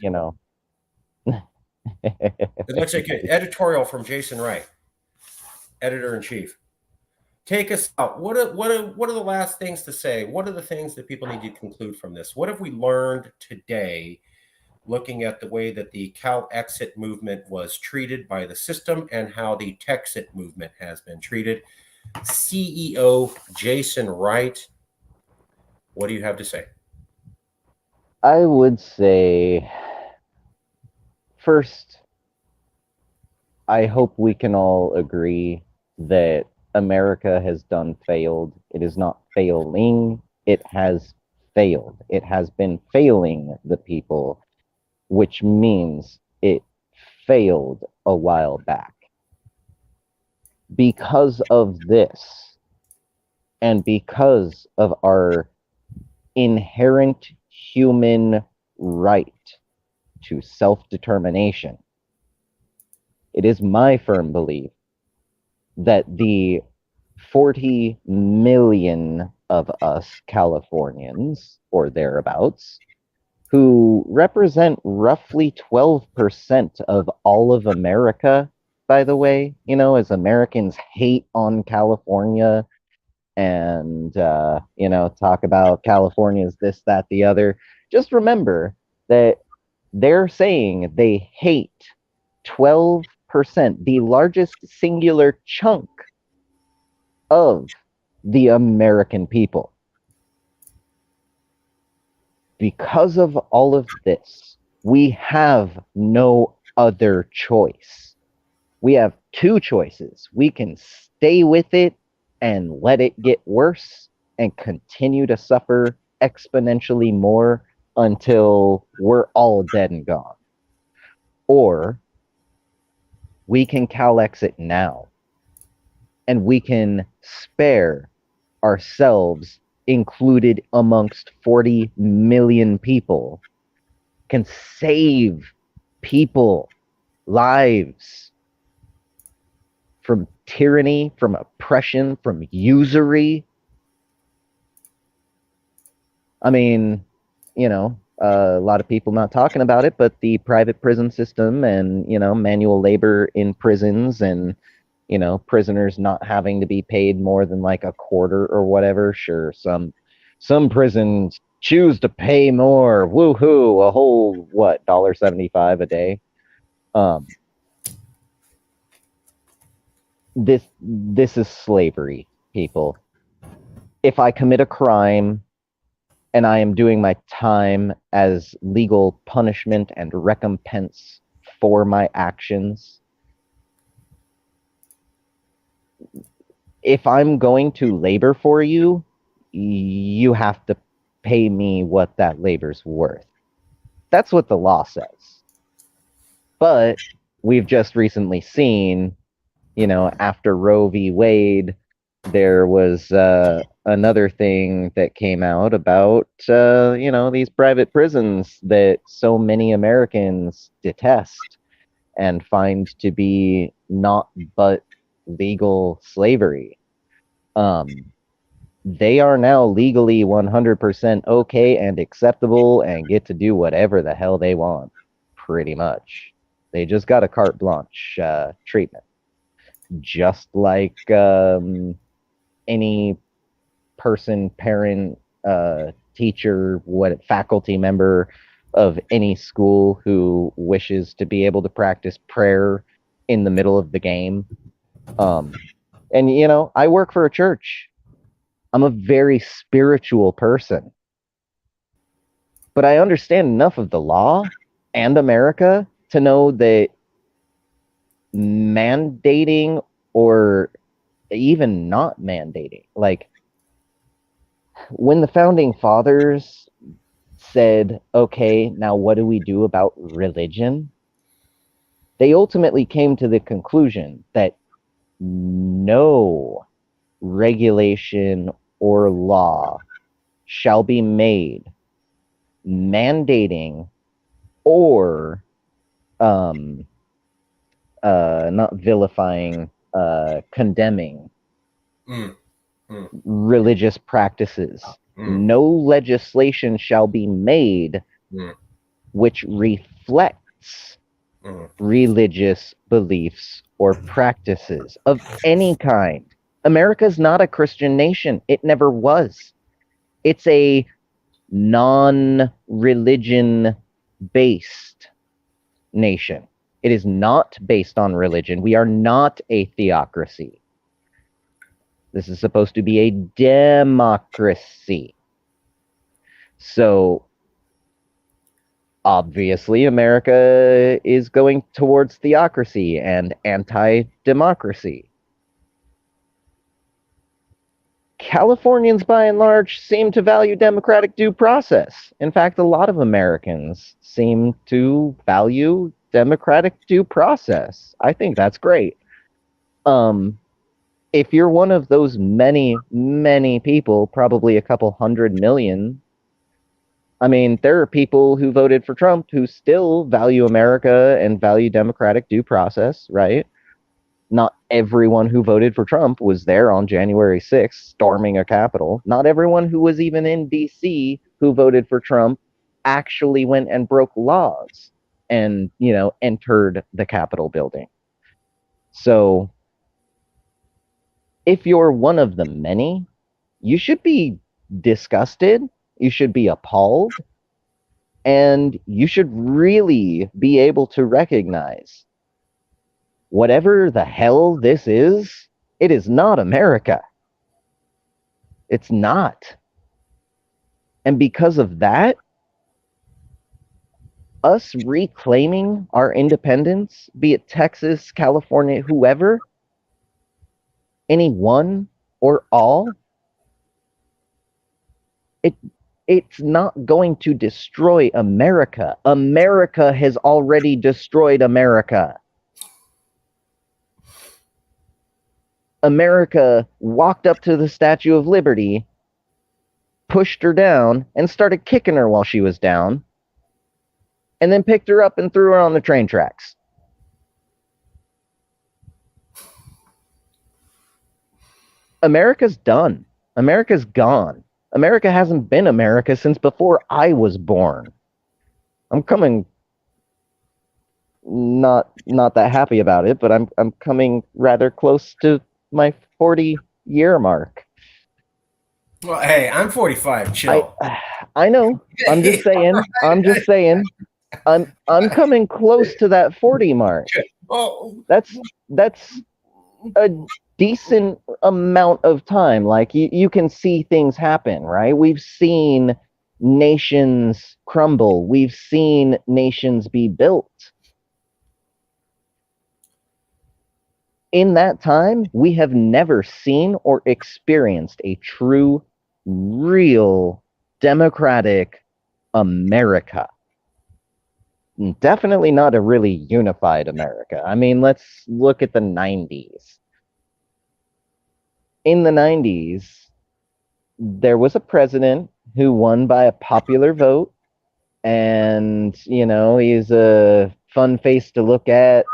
It looks like an editorial from Jason Wright, editor-in-chief. Take us out. What are the last things to say? What are the things that people need to conclude from this? What have we learned today, looking at the way that the Calexit movement was treated by the system and how the Texit movement has been treated? CEO Jason Wright. What do you have to say? I would say, first, I hope we can all agree that America has done failed. It is not failing, it has failed. It has been failing the people, which means it failed a while back. Because of this, and because of our inherent human right to self-determination, it is my firm belief that the 40 million of us Californians, or thereabouts, who represent roughly 12% of all of America, by the way, you know, as Americans hate on California and, you know, talk about California's this, that, the other, just remember that they're saying they hate 12%, the largest singular chunk of the American people. Because of all of this, we have no other choice. We have two choices. We can stay with it and let it get worse and continue to suffer exponentially more until we're all dead and gone. Or we can Calexit now, and we can spare ourselves, included amongst 40 million people, can save people, lives, from tyranny, from oppression, from usury. I mean, you know, a lot of people not talking about it, but the private prison system and, you know, manual labor in prisons and, you know, prisoners not having to be paid more than like a quarter or whatever. Sure, some prisons choose to pay more. Woohoo! A whole what, $1.75 a day. This is slavery, people. If I commit a crime and I am doing my time as legal punishment and recompense for my actions, if I'm going to labor for you, you have to pay me what that labor's worth. That's what the law says. But we've just recently seen, you know, after Roe v. Wade, there was another thing that came out about, you know, these private prisons that so many Americans detest and find to be not but legal slavery. They are now legally 100% okay and acceptable and get to do whatever the hell they want, pretty much. They just got a carte blanche treatment. Just like any person, parent, teacher, faculty member of any school who wishes to be able to practice prayer in the middle of the game. And, you know, I work for a church. I'm a very spiritual person. But I understand enough of the law and America to know that mandating or even not mandating, like when the founding fathers said, okay, now what do we do about religion? They ultimately came to the conclusion that no regulation or law shall be made mandating or not vilifying, condemning religious practices. No legislation shall be made which reflects religious beliefs or practices of any kind. America's not a Christian nation. It never was. It's a non-religion based nation. It is not based on religion. We are not a theocracy. This is supposed to be a democracy. So obviously, America is going towards theocracy and anti-democracy. Californians, by and large, seem to value democratic due process. In fact, a lot of Americans seem to value democratic due process. I think that's great. If you're one of those many, many people, probably a couple 100 million, I mean, there are people who voted for Trump who still value America and value democratic due process, right? Not everyone who voted for Trump was there on January 6th storming a Capitol. Not everyone who was even in DC who voted for Trump actually went and broke laws and, entered the Capitol building. So if you're one of the many, you should be disgusted, you should be appalled, and you should really be able to recognize whatever the hell this is, it is not America. It's not. And because of that, us reclaiming our independence, be it Texas, California, whoever, anyone or all, it's not going to destroy America. America has already destroyed America. America walked up to the Statue of Liberty, pushed her down, and started kicking her while she was down, and then picked her up and threw her on the train tracks. America's done. America's gone. America hasn't been America since before I was born. I'm coming not that happy about it, but I'm coming rather close to my 40-year mark. Well, hey, I'm 45. Chill. I know. I'm just saying. I'm just saying. I'm coming close to that 40 mark. Oh, That's a decent amount of time. Like you can see things happen, right? We've seen nations crumble. We've seen nations be built. In that time, we have never seen or experienced a true, real, democratic America. Definitely not a really unified America. I mean, let's look at the 90s. In the 90s, there was a president who won by a popular vote, and, he's a fun face to look at.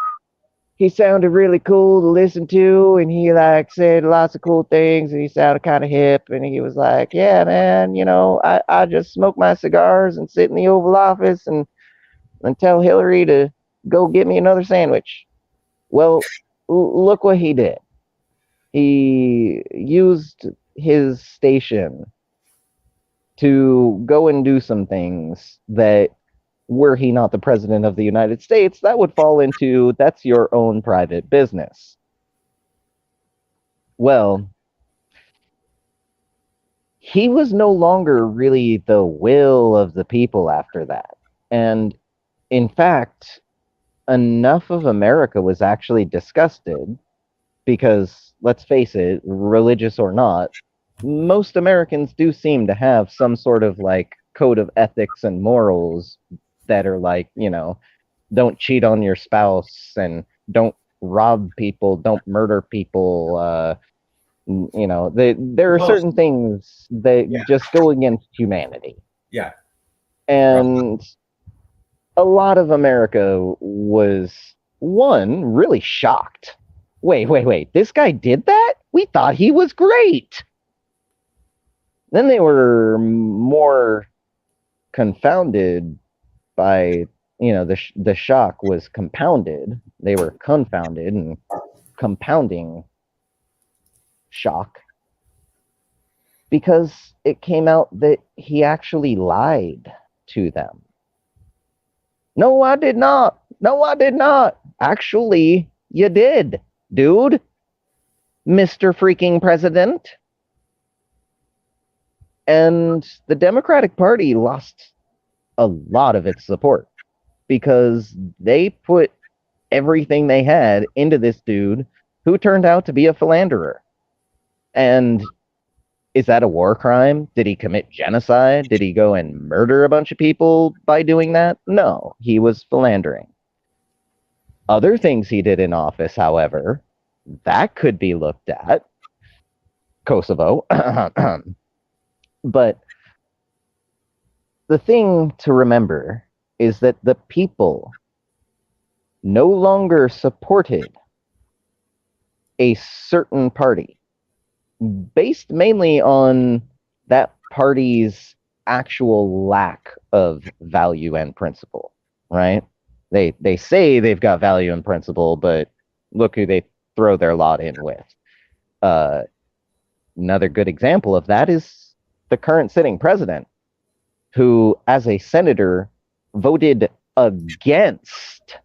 He sounded really cool to listen to, and he said lots of cool things, and he sounded kind of hip, and he was like, yeah, man, I just smoke my cigars and sit in the Oval Office and tell Hillary to go get me another sandwich. Well, look what he did. He used his station to go and do some things that, were he not the president of the United States, that would fall into, that's your own private business. Well, he was no longer really the will of the people after that. And in fact, enough of America was actually disgusted because, let's face it, religious or not, most Americans do seem to have some sort of code of ethics and morals that are don't cheat on your spouse and don't rob people, don't murder people. There are certain things that just go against humanity. Yeah. And a lot of America was, one, really shocked. Wait, this guy did that? We thought he was great. Then they were more confounded by, the shock was compounded. They were confounded and compounding shock because it came out that he actually lied to them. No, I did not. Actually, you did, dude. Mr. freaking President. And the Democratic Party lost a lot of its support because they put everything they had into this dude who turned out to be a philanderer. And is that a war crime? Did he commit genocide? Did he go and murder a bunch of people by doing that? No, he was philandering. Other things he did in office, however, that could be looked at. Kosovo. But the thing to remember is that the people no longer supported a certain party based mainly on that party's actual lack of value and principle, right? They say they've got value and principle, but look who they throw their lot in with. Another good example of that is the current sitting president, who, as a senator, voted against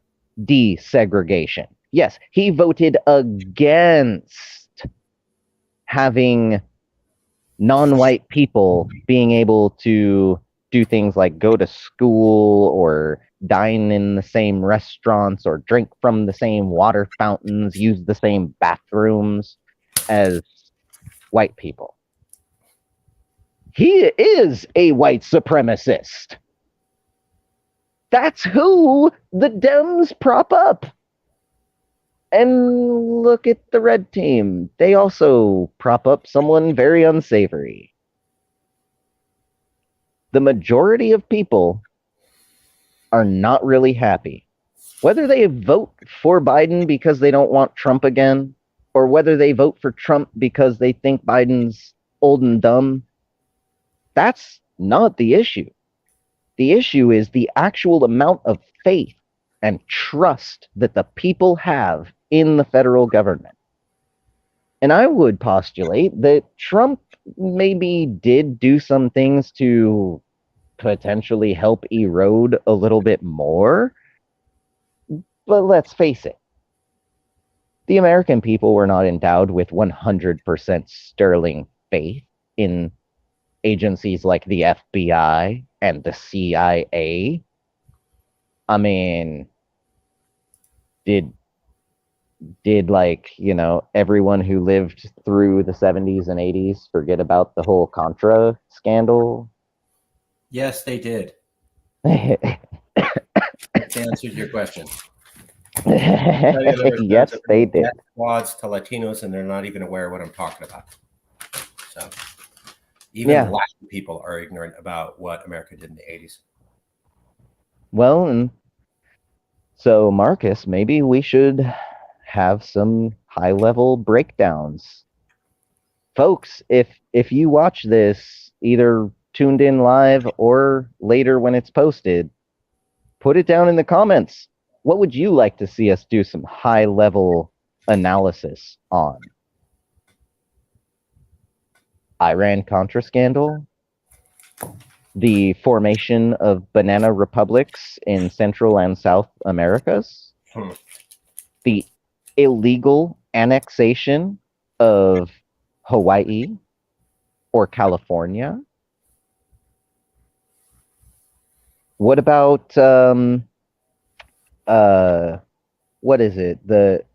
desegregation. Yes, he voted against having non-white people being able to do things like go to school or dine in the same restaurants or drink from the same water fountains, use the same bathrooms as white people. He is a white supremacist. That's who the Dems prop up. And look at the red team. They also prop up someone very unsavory. The majority of people are not really happy. Whether they vote for Biden because they don't want Trump again, or whether they vote for Trump because they think Biden's old and dumb, that's not the issue. The issue is the actual amount of faith and trust that the people have in the federal government. And I would postulate that Trump maybe did do some things to potentially help erode a little bit more. But let's face it, the American people were not endowed with 100% sterling faith in agencies like the FBI and the CIA. I mean, did like, you know, everyone who lived through the 70s and 80s forget about the whole Contra scandal? Yes, they did. That answers your question. Yes, they did. Squads to Latinos, and they're not even aware of what I'm talking about. So even Latin people are ignorant about what America did in the 80s. Well, and so Marcus, maybe we should have some high-level breakdowns. Folks, if you watch this, either tuned in live or later when it's posted, put it down in the comments. What would you like to see us do some high-level analysis on? Iran-Contra scandal? The formation of banana republics in Central and South Americas? The illegal annexation of Hawaii or California? What about what is it?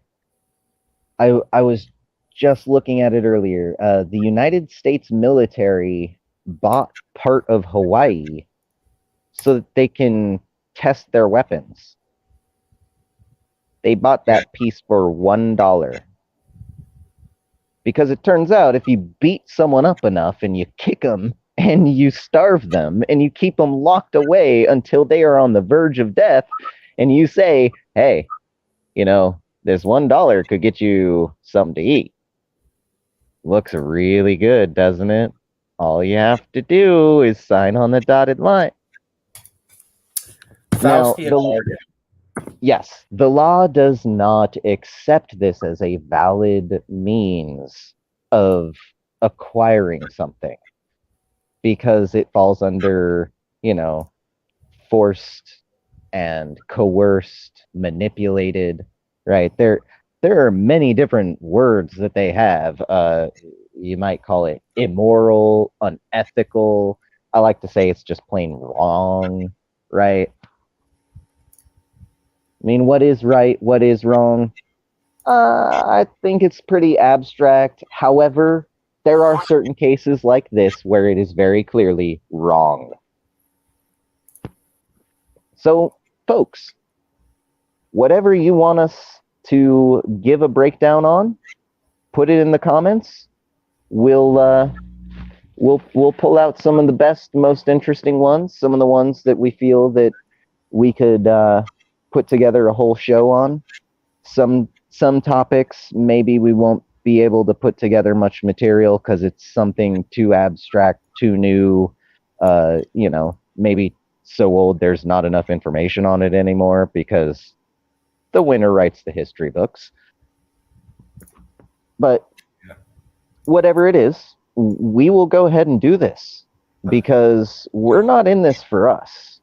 I was just looking at it earlier. The United States military bought part of Hawaii so that they can test their weapons. They bought that piece for $1. Because it turns out if you beat someone up enough and you kick them and you starve them and you keep them locked away until they are on the verge of death, and you say, hey, you know, this $1 could get you something to eat. Looks really good, doesn't it? All you have to do is sign on the dotted line. Now, yes, the law does not accept this as a valid means of acquiring something because it falls under, you know, forced and coerced, manipulated, right? there are many different words that they have. You might call it immoral, unethical. I like to say it's just plain wrong, right? I mean, what is right? What is wrong? I think it's pretty abstract. However, there are certain cases like this where it is very clearly wrong. So, folks, whatever you want us to give a breakdown on, put it in the comments. We'll pull out some of the best, most interesting ones, some of the ones that we feel that we could put together a whole show on. Some topics maybe we won't be able to put together much material because it's something too abstract, too new, maybe so old there's not enough information on it anymore because the winner writes the history books. But whatever it is, we will go ahead and do this because we're not in this for us.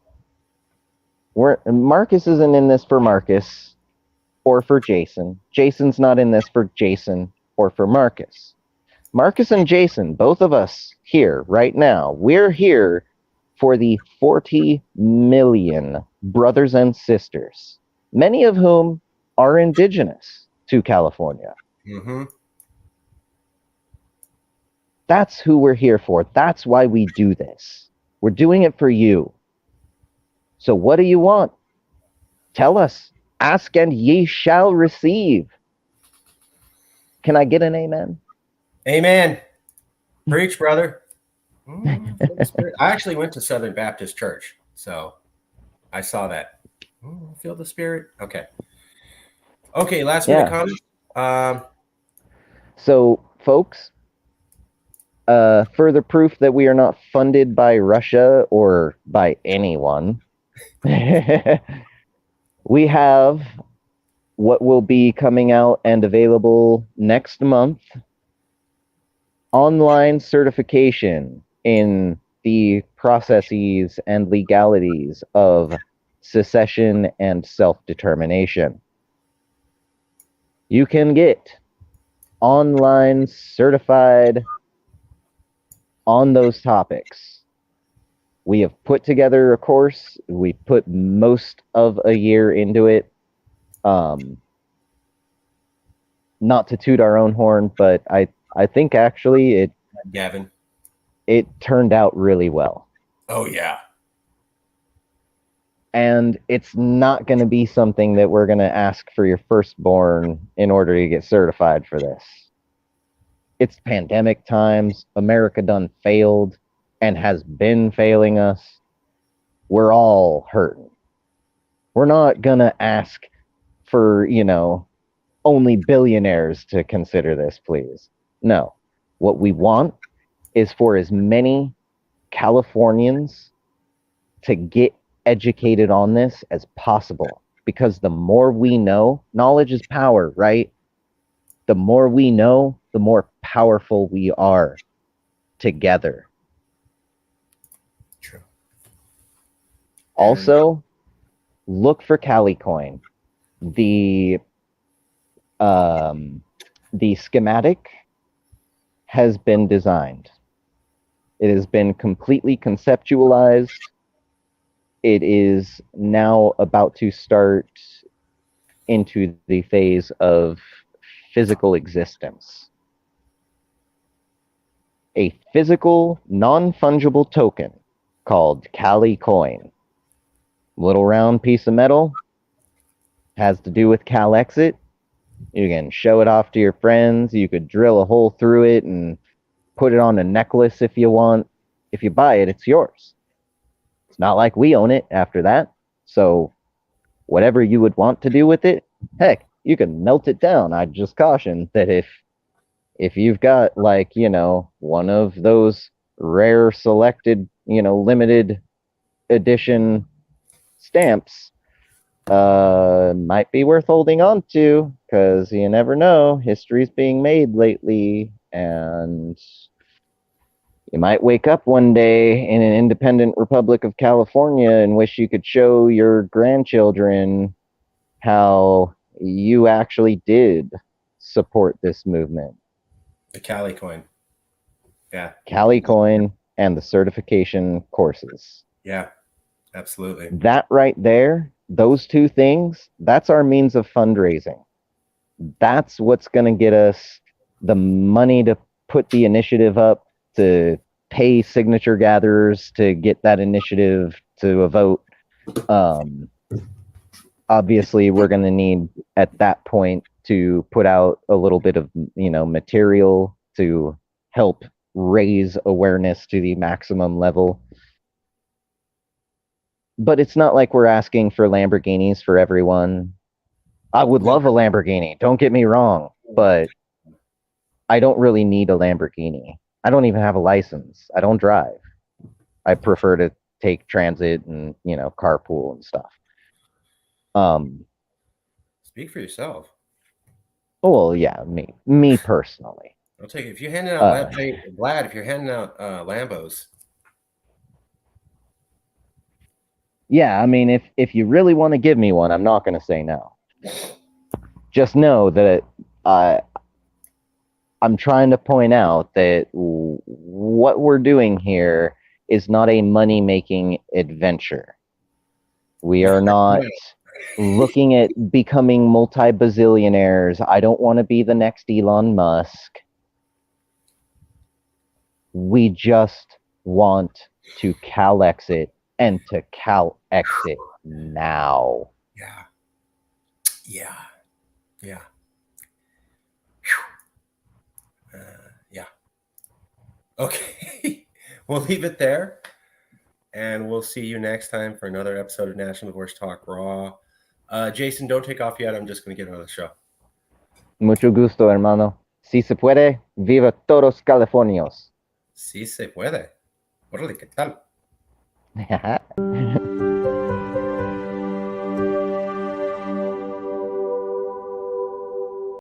Marcus isn't in this for Marcus or for Jason. Jason's not in this for Jason or for Marcus. Marcus and Jason, both of us here right now, we're here for the 40 million brothers and sisters, many of whom are indigenous to California. Mm-hmm. That's who we're here for. That's why we do this. We're doing it for you. So what do you want? Tell us. Ask and ye shall receive. Can I get an amen? Amen. Preach, brother. I actually went to Southern Baptist Church, so I saw that. Feel the spirit. Okay. Last minute comment. So, folks, further proof that we are not funded by Russia or by anyone. We have what will be coming out and available next month. Online certification in the processes and legalities of secession and self-determination. You can get online certified on those topics. We have put together a course. We put most of a year into it. Not to toot our own horn, but I think actually Gavin. It turned out really well. Oh, yeah. And it's not going to be something that we're going to ask for your firstborn in order to get certified for this. It's pandemic times. America done failed and has been failing us. We're all hurting. We're not going to ask for, only billionaires to consider this, please. No. What we want is for as many Californians to get educated on this as possible, because the more we know, knowledge is power, right? The more we know, the more powerful we are together. True. Also, look for CaliCoin. The schematic has been designed. It has been completely conceptualized. It is now about to start into the phase of physical existence. A physical, non-fungible token called CaliCoin. Little round piece of metal. Has to do with Calexit. You can show it off to your friends. You could drill a hole through it and put it on a necklace if you want. If you buy it, it's yours. It's not like we own it after that. So whatever you would want to do with it, heck, you can melt it down. I'd just caution that if you've got one of those rare selected, limited edition stamps, might be worth holding on to, because you never know. History's being made lately, and you might wake up one day in an independent Republic of California and wish you could show your grandchildren how you actually did support this movement. The Cali coin. Yeah. Cali coin and the certification courses. Yeah, absolutely. That right there, those two things, that's our means of fundraising. That's what's going to get us the money to put the initiative up, to pay signature gatherers to get that initiative to a vote. Obviously, we're going to need at that point to put out a little bit of, material to help raise awareness to the maximum level. But it's not like we're asking for Lamborghinis for everyone. I would love a Lamborghini, don't get me wrong, but I don't really need a Lamborghini. I don't even have a license. I don't drive. I prefer to take transit and, carpool and stuff. Speak for yourself. Well, yeah, me personally. I'll take it. If you're handing out Vlad, if you're handing out Lambos. Yeah, I mean, if you really want to give me one, I'm not going to say no. Just know that I'm trying to point out that what we're doing here is not a money-making adventure. We are not looking at becoming multi-bazillionaires. I don't want to be the next Elon Musk. We just want to Calexit and to Calexit now. Yeah. Yeah. Okay. We'll leave it there. And we'll see you next time for another episode of National Divorce Talk Raw. Jason, don't take off yet. I'm just going to get out of the show. Mucho gusto, hermano. Si se puede, viva todos Californios. Si se puede. Órale, ¿qué tal?